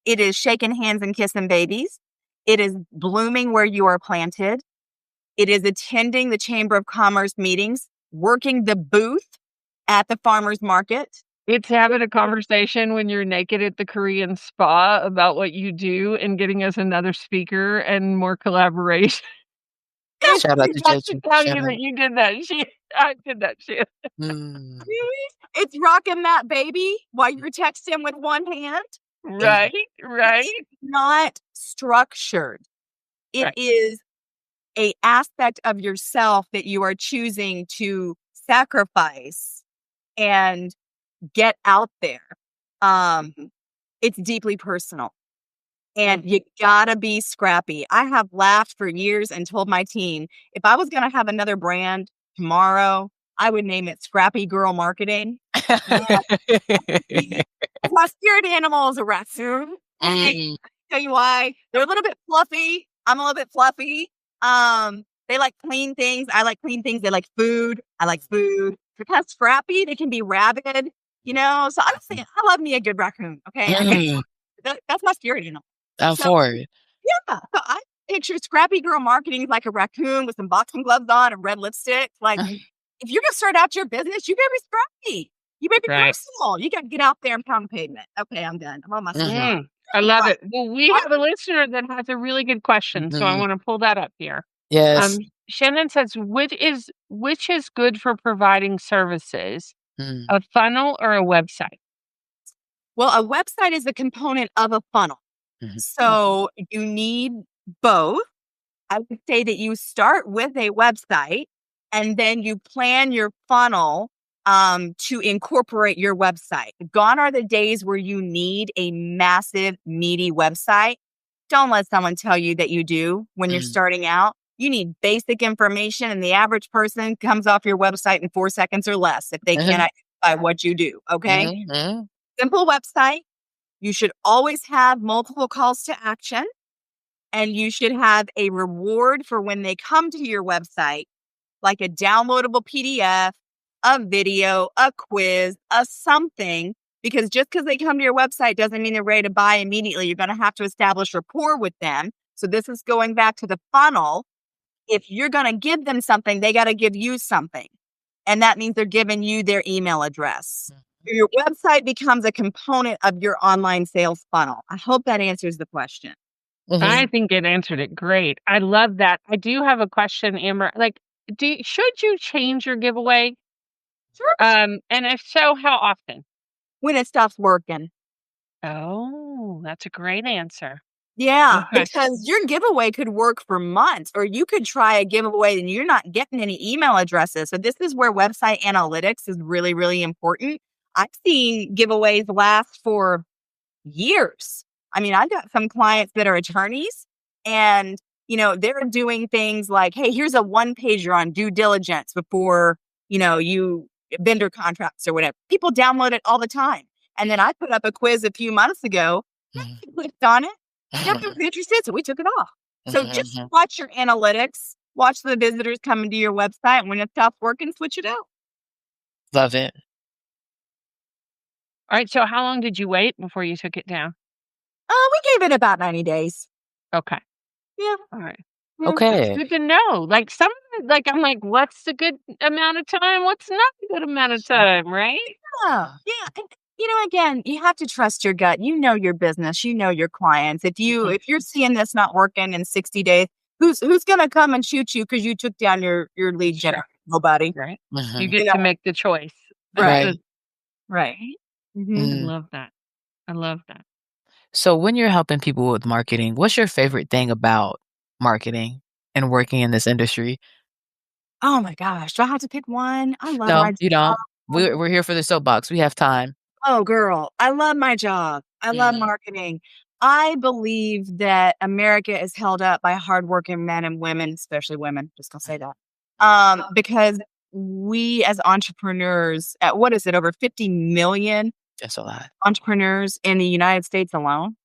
Speaker 4: It is shaking hands and kissing babies. It is blooming where you are planted. It is attending the Chamber of Commerce meetings, working the booth at the farmer's market.
Speaker 3: It's having a conversation when you're naked at the Korean spa about what you do and getting us another speaker and more collaboration.
Speaker 4: It's
Speaker 1: Shout out to
Speaker 3: Got to
Speaker 1: Jeju.
Speaker 3: tell
Speaker 1: Shout
Speaker 3: you
Speaker 1: out.
Speaker 3: that you did that shit. I did that shit.
Speaker 1: Mm,
Speaker 4: really, it's rocking that baby while you're texting with one hand. It
Speaker 3: Right, right,
Speaker 4: is not structured. It
Speaker 3: right.
Speaker 4: is a aspect of yourself that you are choosing to sacrifice and get out there. Um, it's deeply personal. And you gotta be scrappy. I have laughed for years and told my team, if I was gonna have another brand tomorrow, I would name it Scrappy Girl Marketing. Yeah, my spirit animal is a raccoon.
Speaker 1: mm,
Speaker 4: Tell you why. They're a little bit fluffy. I'm a little bit fluffy. They like clean things. I like clean things. They like food. I like food. They're kind of scrappy. They can be rabid, So I'm saying I love me a good raccoon. Okay.
Speaker 1: mm.
Speaker 4: That's my spirit animal.
Speaker 1: I'm
Speaker 4: So
Speaker 1: for it.
Speaker 4: yeah. So I picture scrappy girl marketing like a raccoon with some boxing gloves on and red lipstick. Like, if you're gonna start out your business, you gotta be scrappy. You better be
Speaker 3: Right.
Speaker 4: personal. You gotta get out there and pound the pavement. Okay, I'm done. I'm on my
Speaker 1: Mhm,
Speaker 4: soapbox.
Speaker 3: I love
Speaker 4: Right.
Speaker 3: it. Well, we have a listener that has a really good question, so I
Speaker 1: mhm.
Speaker 3: want to pull that up here.
Speaker 1: Yes.
Speaker 3: Shannon says, which is good for providing services,
Speaker 1: Mm,
Speaker 3: a funnel or a website?
Speaker 4: Well, a website is a component of a funnel.
Speaker 1: mhm,
Speaker 4: So you need both. I would say that you start with a website and then you plan your funnel to incorporate your website. Gone are the days where you need a massive, meaty website. Don't let someone tell you that you do when you're
Speaker 1: mm,
Speaker 4: starting out. You need basic information, and the average person comes off your website in 4 seconds or less if they can't
Speaker 1: mhm,
Speaker 4: identify what you do. Okay.
Speaker 1: mhm, mhm,
Speaker 4: Simple website. You should always have multiple calls to action, and you should have a reward for when they come to your website, like a downloadable PDF a video, a quiz, a something, because just because they come to your website doesn't mean they're ready to buy immediately. You're going to have to establish rapport with them. So this is going back to the funnel. If you're going to give them something, they got to give you something. And that means they're giving you their email address. Your website becomes a component of your online sales funnel. I hope that answers the question.
Speaker 3: I think it answered it great. I love that. I do have a question, Amber. Like, should you change your giveaway?
Speaker 4: Sure.
Speaker 3: And if so, how often?
Speaker 4: When it stops working.
Speaker 3: Oh, that's a great answer.
Speaker 4: Yeah,
Speaker 3: Okay.
Speaker 4: because your giveaway could work for months, or you could try a giveaway and you're not getting any email addresses. So this is where website analytics is really, really important. I've seen giveaways last for years. I mean, I've got some clients that are attorneys and, they're doing things like, hey, here's a 1-pager on due diligence before, you vendor contracts or whatever. People download it all the time. And then I put up a quiz a few months ago. You clicked on it. Yep, was interested, so we took it off. So just watch your analytics, watch the visitors coming to your website, and when it stops working, switch it out.
Speaker 1: Love it.
Speaker 3: All right. So how long did you wait before you took it down?
Speaker 4: We gave it about 90 days.
Speaker 3: Okay.
Speaker 4: Yeah.
Speaker 3: All right.
Speaker 1: Okay.
Speaker 3: That's good to know. Like I'm like, what's the good amount of time? What's not a good amount of time, right?
Speaker 4: Yeah. And, again, you have to trust your gut. You know your business. You know your clients. If you're seeing this not working in 60 days, who's gonna come and shoot you because you took down your lead generator? Nobody.
Speaker 3: Right.
Speaker 1: Mhm.
Speaker 3: You get to make the choice.
Speaker 4: Right.
Speaker 3: Right.
Speaker 4: Mhm.
Speaker 3: I
Speaker 1: Mm.
Speaker 3: love that. I love that.
Speaker 1: So when you're helping people with marketing, what's your favorite thing about marketing and working in this industry?
Speaker 4: Oh my gosh. Do I have to pick one? I love
Speaker 1: No,
Speaker 4: my
Speaker 1: you
Speaker 4: job.
Speaker 1: don't. We're here for the soapbox. We have time.
Speaker 4: Oh, girl, I love my job. I love
Speaker 1: Mhm.
Speaker 4: marketing. I believe that America is held up by hardworking men and women, especially women. Just gonna say that. Because we as entrepreneurs, at what is it, over 50 million
Speaker 1: That's a lot.
Speaker 4: entrepreneurs in the United States alone.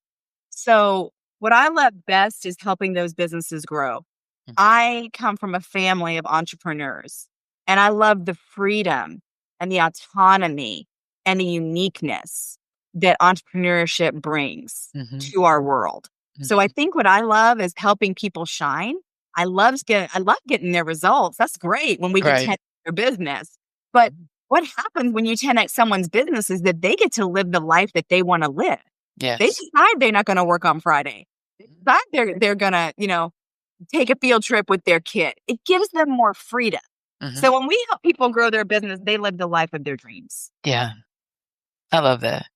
Speaker 4: So what I love best is helping those businesses grow.
Speaker 1: Mhm.
Speaker 4: I come from a family of entrepreneurs and I love the freedom and the autonomy and the uniqueness that entrepreneurship brings
Speaker 1: Mhm.
Speaker 4: to our world. So I
Speaker 1: Mhm.
Speaker 4: think what I love is helping people shine. I love getting their results. That's great when we can
Speaker 1: Right.
Speaker 4: 10 their business. But what happens when you 10x someone's business is that they get to live the life that they want to live. They
Speaker 1: Yes.
Speaker 4: decide they're not going to work on Friday. They decide they're going to, take a field trip with their kid. It gives them more freedom.
Speaker 1: Mhm.
Speaker 4: So when we help people grow their business, they live the life of their dreams.
Speaker 1: Yeah. I love that.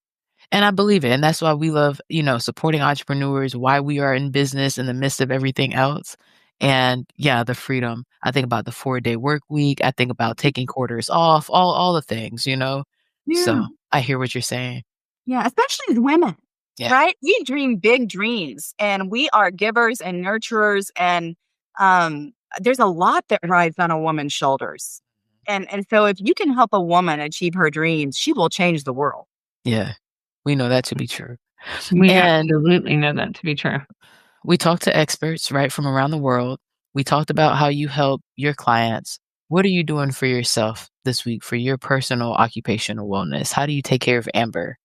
Speaker 1: And I believe it. And that's why we love, supporting entrepreneurs, why we are in business in the midst of everything else. And yeah, the freedom. I think about the 4-day work week. I think about taking quarters off, all the things.
Speaker 4: Yeah.
Speaker 1: So I hear what you're saying.
Speaker 4: Yeah. Especially as women,
Speaker 1: Yeah.
Speaker 4: right? We dream big dreams and we are givers and nurturers. And there's a lot that rides on a woman's shoulders. And so if you can help a woman achieve her dreams, she will change the world.
Speaker 1: Yeah. We know that to be true.
Speaker 3: We
Speaker 1: And
Speaker 3: absolutely know that to be true.
Speaker 1: we talked to experts, right, from around the world. We talked about how you help your clients. What are you doing for yourself this week for your personal occupational wellness? How do you take care of Amber?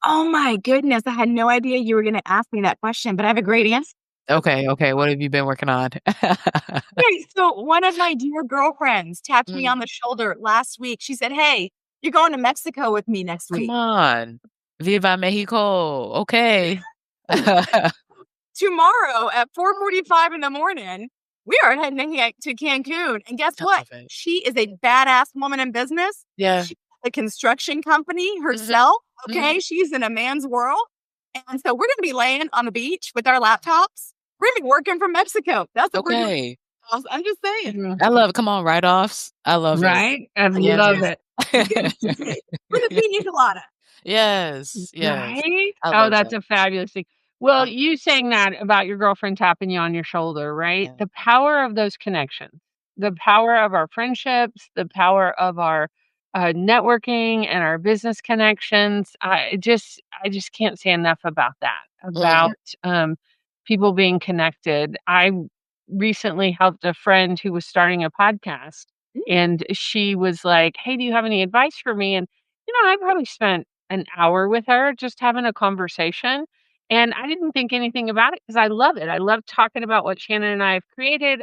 Speaker 4: Oh my goodness. I had no idea you were going to ask me that question, but I have a great answer.
Speaker 1: Okay. What have you been working on?
Speaker 4: Okay, so one of my dear girlfriends tapped me
Speaker 1: Mm,
Speaker 4: on the shoulder last week. She said, "Hey, you're going to Mexico with me next
Speaker 1: come
Speaker 4: week."
Speaker 1: on. Viva Mexico. Okay.
Speaker 4: Tomorrow at 4:45 in the morning, we are heading to Cancun. And guess
Speaker 1: I
Speaker 4: what?
Speaker 1: love it.
Speaker 4: She is a badass woman in business.
Speaker 1: Yeah.
Speaker 4: She's a construction company
Speaker 1: Mhm,
Speaker 4: herself.
Speaker 1: mhm.
Speaker 4: Okay. She's in a man's world. And so we're going to be laying on the beach with our laptops. We're going to be working from Mexico. That's what we're doing.
Speaker 1: Okay.
Speaker 4: I'm just saying.
Speaker 1: I love it. Come on, write-offs. I love it.
Speaker 3: Right? I
Speaker 1: Yes.
Speaker 3: love it.
Speaker 4: With a pina colada.
Speaker 1: Yes.
Speaker 3: Right?
Speaker 1: I
Speaker 3: Oh,
Speaker 1: love
Speaker 3: that's
Speaker 1: that.
Speaker 3: a fabulous thing. Well,
Speaker 1: Uh,
Speaker 3: you saying that about your girlfriend tapping you on your shoulder, right?
Speaker 1: yeah.
Speaker 3: The power of those connections, the power of our friendships, the power of our networking and our business connections. I just can't say enough about that,
Speaker 1: Mm,
Speaker 3: about people being connected. I recently helped a friend who was starting a podcast And she was like, "Hey, do you have any advice for me?" And, I probably spent an hour with her just having a conversation. And I didn't think anything about it because I love it. I love talking about what Shannon and I have created.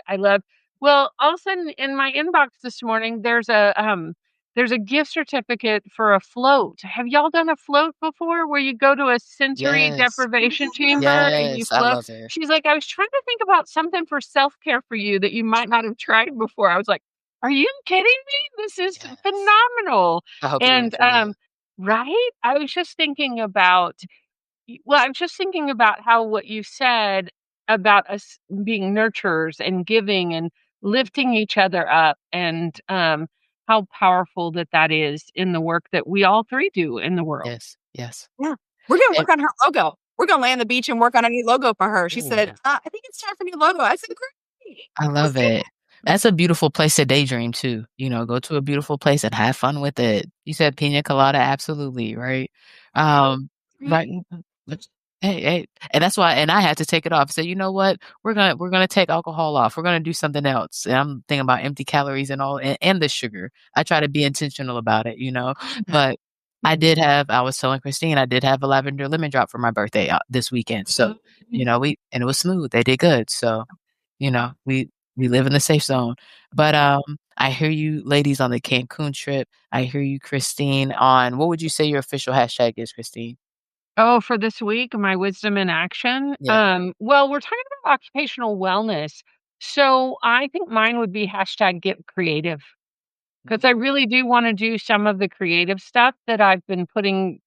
Speaker 3: Well, all of a sudden in my inbox this morning, there's a gift certificate for a float. Have y'all done a float before where you go to a sensory
Speaker 1: Yes.
Speaker 3: deprivation chamber and you
Speaker 1: Yes, I
Speaker 3: float?
Speaker 1: love it.
Speaker 3: She's like, "I was trying to think about something for self-care for you that you might not have tried before." I was like, "Are you kidding me? This is
Speaker 1: Yes.
Speaker 3: phenomenal."
Speaker 1: I hope it
Speaker 3: And,
Speaker 1: works for you.
Speaker 3: right? I was just thinking about how what you said about us being nurturers and giving and lifting each other up and, how powerful that is in the work that we all 3 do in the world.
Speaker 1: Yes, yes.
Speaker 4: Yeah. We're gonna
Speaker 1: And
Speaker 4: work on her logo. We're gonna lay on the beach and work on a new logo for her. She said,
Speaker 1: ooh,
Speaker 4: I think it's time for a new logo. I said, great.
Speaker 1: I
Speaker 4: Let's
Speaker 1: love
Speaker 4: do
Speaker 1: it. That's a beautiful place to daydream too, go to a beautiful place and have fun with it. You said pina colada, absolutely, right? Um,
Speaker 4: that.
Speaker 1: right, let's hey, and that's why and I had to take it off. Say, "You know what? We're gonna take alcohol off. We're gonna do something else." And I'm thinking about empty calories and all and the sugar. I try to be intentional about it. But I was telling Christine, I did have a lavender lemon drop for my birthday, this weekend. So, we and it was smooth. They did good. So, we live in the safe zone. But, I hear you ladies on the Cancun trip. I hear you, Christine, on what would you say your official hashtag is, Christine?
Speaker 3: Oh, for this week, my wisdom in action?
Speaker 1: Yeah.
Speaker 3: Well, we're talking about occupational wellness, so I think mine would be hashtag get creative because I really do wanna do some of the creative stuff that I've been putting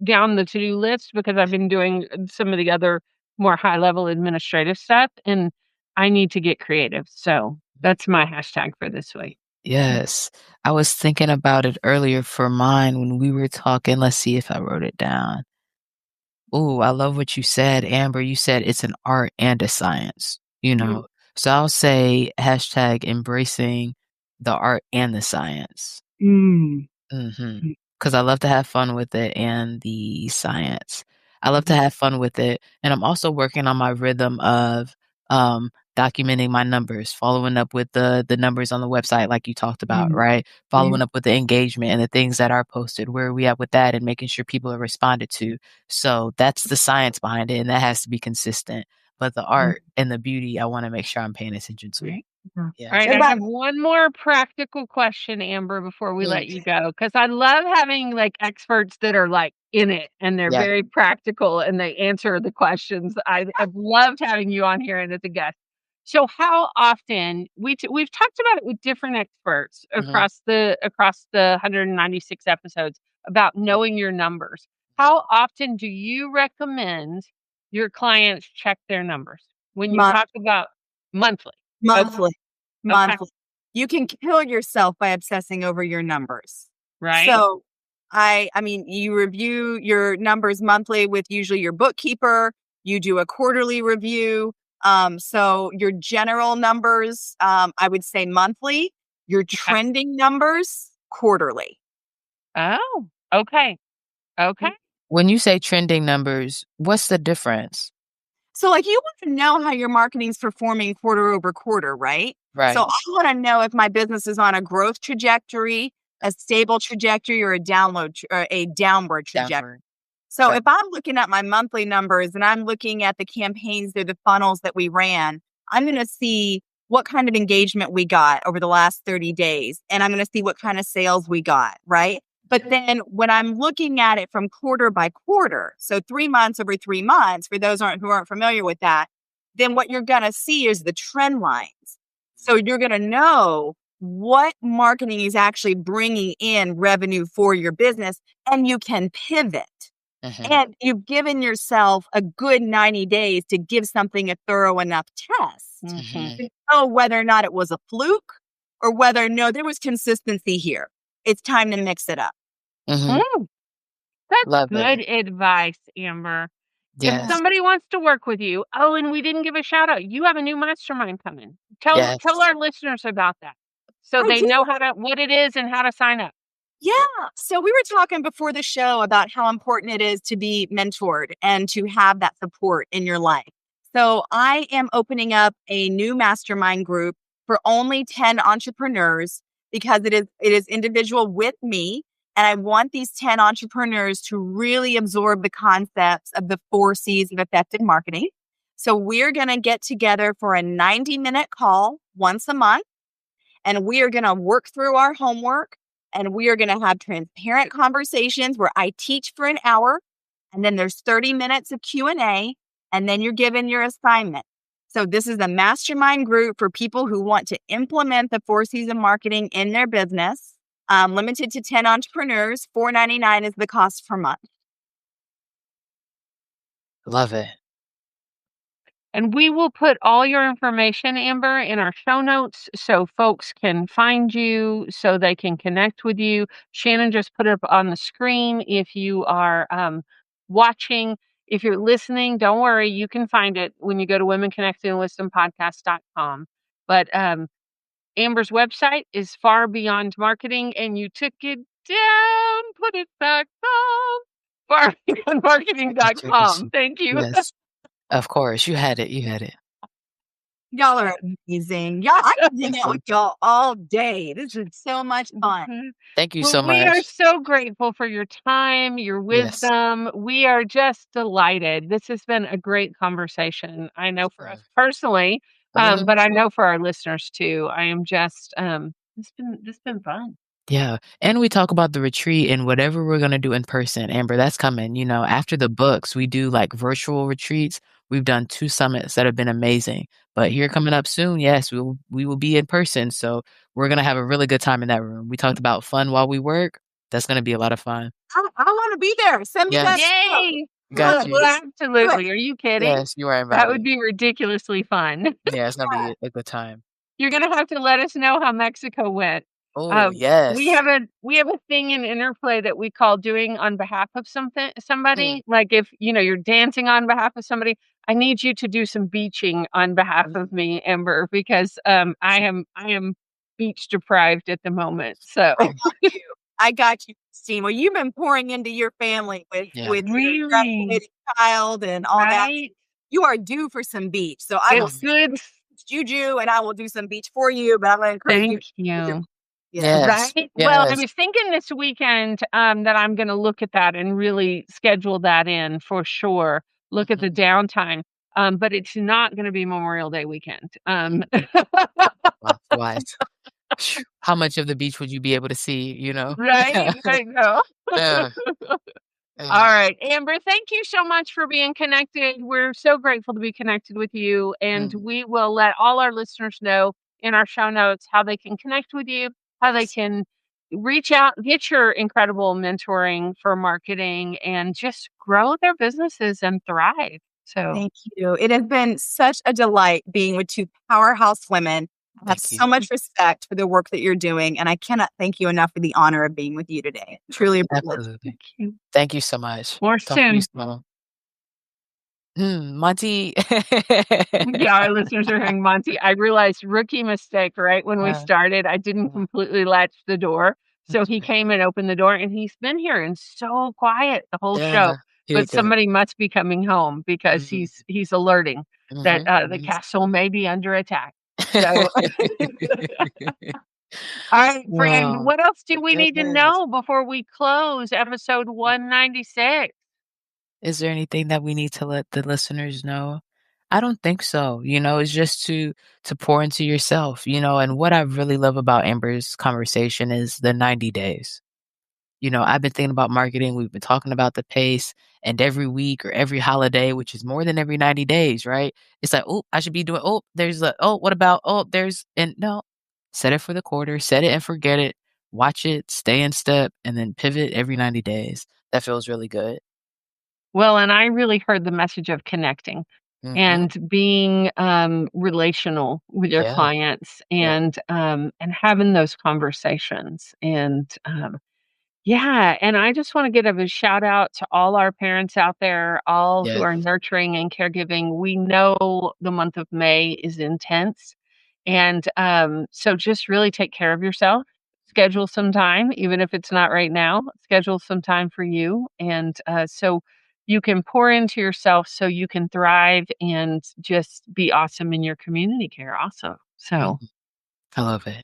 Speaker 3: down the to-do list because I've been doing, some of the other more high-level administrative stuff, and I need to get creative, so that's my hashtag for this week.
Speaker 1: Yes. I was thinking about it earlier for mine when we were talking. Let's see if I wrote it down. Ooh, I love what you said, Amber. You said it's an art and a science. So I'll say hashtag embracing the art and the science.
Speaker 4: Mm.
Speaker 1: Mhm.
Speaker 4: Mm.
Speaker 1: 'Cause I love to have fun with it and the science. I love to
Speaker 4: Mhm.
Speaker 1: have fun with it, and I'm also working on my rhythm of, documenting my numbers, following up with the numbers on the website like you talked about,
Speaker 4: Mm.
Speaker 1: right?
Speaker 4: Yeah.
Speaker 1: Following up with the engagement and the things that are posted, where are we at with that, and making sure people are responded to. So, that's the science behind it, and that has to be consistent. But the
Speaker 4: Mm.
Speaker 1: art and the beauty, I wanna make sure I'm paying attention to.
Speaker 4: Right. Yeah.
Speaker 3: Alright,
Speaker 1: Yes.
Speaker 3: I
Speaker 4: Everybody.
Speaker 3: have one more practical question, Amber, before we let
Speaker 1: Mm.
Speaker 3: you go, because I love having, like, experts that are, like, in it, and they're
Speaker 1: Yeah.
Speaker 3: very practical, and they answer the questions. I've loved having you on here and as a guest. So how often we've talked about it with different experts
Speaker 1: Mhm.
Speaker 3: across the 196 episodes about knowing your numbers. How often do you recommend your clients check their numbers? When you
Speaker 4: Month,
Speaker 3: talk about monthly. Okay,
Speaker 4: monthly,
Speaker 3: okay.
Speaker 4: monthly. You can kill yourself by obsessing over your numbers.
Speaker 3: Right?
Speaker 4: So I mean, you review your numbers monthly with usually your bookkeeper. You do a quarterly review. So your general numbers, I would say monthly. Your
Speaker 3: Okay.
Speaker 4: trending numbers quarterly.
Speaker 3: Oh, okay, okay.
Speaker 1: When you say trending numbers, what's the difference?
Speaker 4: So, like, you want to know how your marketing's performing quarter over quarter, right? So,
Speaker 1: Right.
Speaker 4: I want to know if my business is on a growth trajectory, a stable trajectory, or a downward trajectory.
Speaker 1: Downward.
Speaker 4: So,
Speaker 1: Right.
Speaker 4: if I'm looking at my monthly numbers and I'm looking at the campaigns or the funnels that we ran, I'm going to see what kind of engagement we got over the last 30 days, and I'm going to see what kind of sales we got, right? But then when I'm looking at it from quarter by quarter, so 3 months over 3 months, for those who aren't familiar with that, then what you're going to see is the trend lines. So you're going to know what marketing is actually bringing in revenue for your business, and you can pivot.
Speaker 1: Mhm.
Speaker 4: And you've given yourself a good 90 days to give something a thorough enough test
Speaker 3: Mhm.
Speaker 1: Mhm.
Speaker 4: to know whether or not it was a fluke or whether, no, there was consistency here. It's time to mix it up.
Speaker 1: Mhm.
Speaker 3: Mm, that's
Speaker 1: Love
Speaker 3: good
Speaker 1: it.
Speaker 3: advice, Amber. If
Speaker 4: Yeah.
Speaker 1: Yes.
Speaker 3: somebody wants to work with you, oh, and we didn't give a shout out. You have a new mastermind coming. Tell
Speaker 1: Yes.
Speaker 3: our listeners about that so
Speaker 4: I
Speaker 3: they
Speaker 4: do.
Speaker 3: know what it is and how to sign up.
Speaker 4: Yeah. So we were talking before the show about how important it is to be mentored and to have that support in your life. So I am opening up a new mastermind group for only 10 entrepreneurs because it is individual with me. And I want these 10 entrepreneurs to really absorb the concepts of the 4 C's of effective marketing. So we're going to get together for a 90-minute call once a month, and we are going to work through our homework, and we are going to have transparent conversations where I teach for an hour, and then there's 30 minutes of Q&A, and then you're given your assignment. So this is a mastermind group for people who want to implement the 4 C's of marketing in their business. Limited to 10 entrepreneurs. $4.99 is the cost per month.
Speaker 1: Love it.
Speaker 3: And we will put all your information, Amber, in our show notes so folks can find you, so they can connect with you. Shannon just put it up on the screen. If you are watching, if you're listening, don't worry, you can find it when you go to womenconnectingwisdompodcast.com. But Amber's website is Far Beyond Marketing, and you took it down, put it back up, farbeyondmarketing.com. Thank you.
Speaker 1: Yes. Of course. You had it. You had it.
Speaker 4: Y'all are amazing. I can hang out with y'all all day. This is so much fun.
Speaker 1: Thank you
Speaker 3: Well,
Speaker 1: so
Speaker 3: we are
Speaker 1: much.
Speaker 3: so grateful for your time, your
Speaker 1: Yes.
Speaker 3: wisdom. We are just delighted. This has been a great conversation. I know for us personally, but I know for our listeners too. I am just this been fun.
Speaker 1: Yeah. And we talk about the retreat and whatever we're going to do in person. Amber, that's coming. You know, after the books, we do like virtual retreats. We've done 2 summits that have been amazing. But here coming up soon, yes, we will be in person. So we're going to have a really good time in that room. We talked about fun while we work. That's going to be a lot of fun.
Speaker 4: I want to be there. Send me that.
Speaker 1: Yes.
Speaker 3: Yay!
Speaker 1: Got you.
Speaker 3: Well, absolutely. Are you kidding?
Speaker 1: Yes, you are
Speaker 3: That would
Speaker 1: invited.
Speaker 3: be ridiculously fun.
Speaker 1: Yeah, it's going to be a good time.
Speaker 3: You're gonna have to let us know how Mexico went.
Speaker 1: Oh,
Speaker 3: We
Speaker 1: yes.
Speaker 3: have a thing in Interplay that we call doing on behalf of
Speaker 1: Mm.
Speaker 3: somebody. Like if you're dancing on behalf of somebody, I need you to do some beaching on behalf of me, Amber, because I am beach deprived at the moment. So
Speaker 4: I got you, Christine. Well, you've been pouring into your family
Speaker 1: Yeah.
Speaker 4: with your
Speaker 3: really,
Speaker 4: graduated child and all that.
Speaker 3: right?
Speaker 4: You are due for some beach. So I will
Speaker 3: It's good.
Speaker 4: juju and I will do some beach for you, but I'm going to encourage you
Speaker 3: Thank
Speaker 4: to do.
Speaker 3: you.
Speaker 4: Yeah.
Speaker 1: Yes.
Speaker 3: Right? Well, I
Speaker 1: Yes.
Speaker 3: was thinking this weekend, that I'm gonna look at that and really schedule that in for sure. Look at the downtime. But it's not gonna be Memorial Day weekend.
Speaker 1: Wow, wise. Phew, how much of the beach would you be able to see, you know?
Speaker 3: Right? I know.
Speaker 1: Yeah,
Speaker 3: All
Speaker 1: yeah.
Speaker 3: right, Amber, thank you so much for being connected. We're so grateful to be connected with you, and
Speaker 1: Mm,
Speaker 3: we will let all our listeners know in our show notes how they can connect with you, how they
Speaker 1: yes.
Speaker 3: can reach out, get your incredible mentoring for marketing, and just grow their businesses and thrive. So,
Speaker 4: Thank you. It has been such a delight being with 2 powerhouse women. I have
Speaker 1: Thank you.
Speaker 4: so much respect for the work that you're doing, and I cannot thank you enough for the honor of being with you today. Truly a privilege.
Speaker 1: Absolutely.
Speaker 3: thank you.
Speaker 1: Thank you so much.
Speaker 3: More
Speaker 1: Talk to you
Speaker 3: soon.
Speaker 1: soon. Monty.
Speaker 3: Yeah, our listeners are hearing Monty. I realized rookie mistake right when we
Speaker 1: Uh,
Speaker 3: started. I didn't completely latch the door. So he came and opened the door and he's been here and so quiet the whole show.
Speaker 1: yeah, he
Speaker 3: But
Speaker 1: did good.
Speaker 3: somebody must be coming home because
Speaker 1: Mhm,
Speaker 3: he's alerting that
Speaker 1: mhm,
Speaker 3: the
Speaker 1: mhm.
Speaker 3: castle may be under attack. So all right, friend,
Speaker 1: Wow.
Speaker 3: what else do we need to
Speaker 1: Goodness.
Speaker 3: know before we close episode 196?
Speaker 1: Is there anything that we need to let the listeners know? I don't think so. You know, it's just to pour into yourself, you know, and what I really love about Amber's conversation is the 90 days. You know, I've been thinking about marketing. We've been talking about the pace, and every week or every holiday, which is more than every 90 days, right? It's like, oh, I should be doing, oh, there's a, oh, what about, oh, there's, and no, set it for the quarter, set it and forget it, watch it, stay in step, and then pivot every 90 days. That feels really good.
Speaker 3: Well, and I really heard the message of connecting
Speaker 1: Hmm.
Speaker 3: and being relational with your
Speaker 1: Yeah.
Speaker 3: clients
Speaker 1: Yeah.
Speaker 3: and having those conversations and yeah, and I just want to give a shout out to all our parents out there, all who
Speaker 1: Yes.
Speaker 3: are nurturing and caregiving. We know the month of May is intense. And so just really take care of yourself. Schedule some time, even if it's not right now, schedule some time for you. And so you can pour into yourself so you can thrive and just be awesome in your community care also. So,
Speaker 1: Mhm. I love it.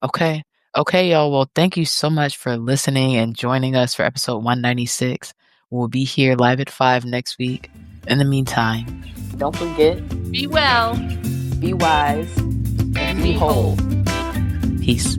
Speaker 1: Okay. Okay, y'all. Well, thank you so much for listening and joining us for episode 196. We'll be here live at 5 next week. In the meantime, don't forget,
Speaker 3: Be well.
Speaker 1: be wise, and be
Speaker 3: Be
Speaker 1: whole.
Speaker 3: whole.
Speaker 1: Peace.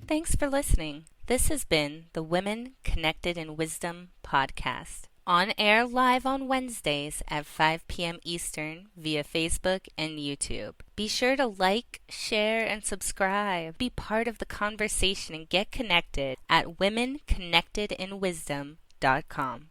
Speaker 5: Thanks for listening. This has been the Women Connected in Wisdom podcast. On air live on Wednesdays at 5 p.m. Eastern via Facebook and YouTube. Be sure to like, share, and subscribe. Be part of the conversation and get connected at womenconnectedinwisdom.com.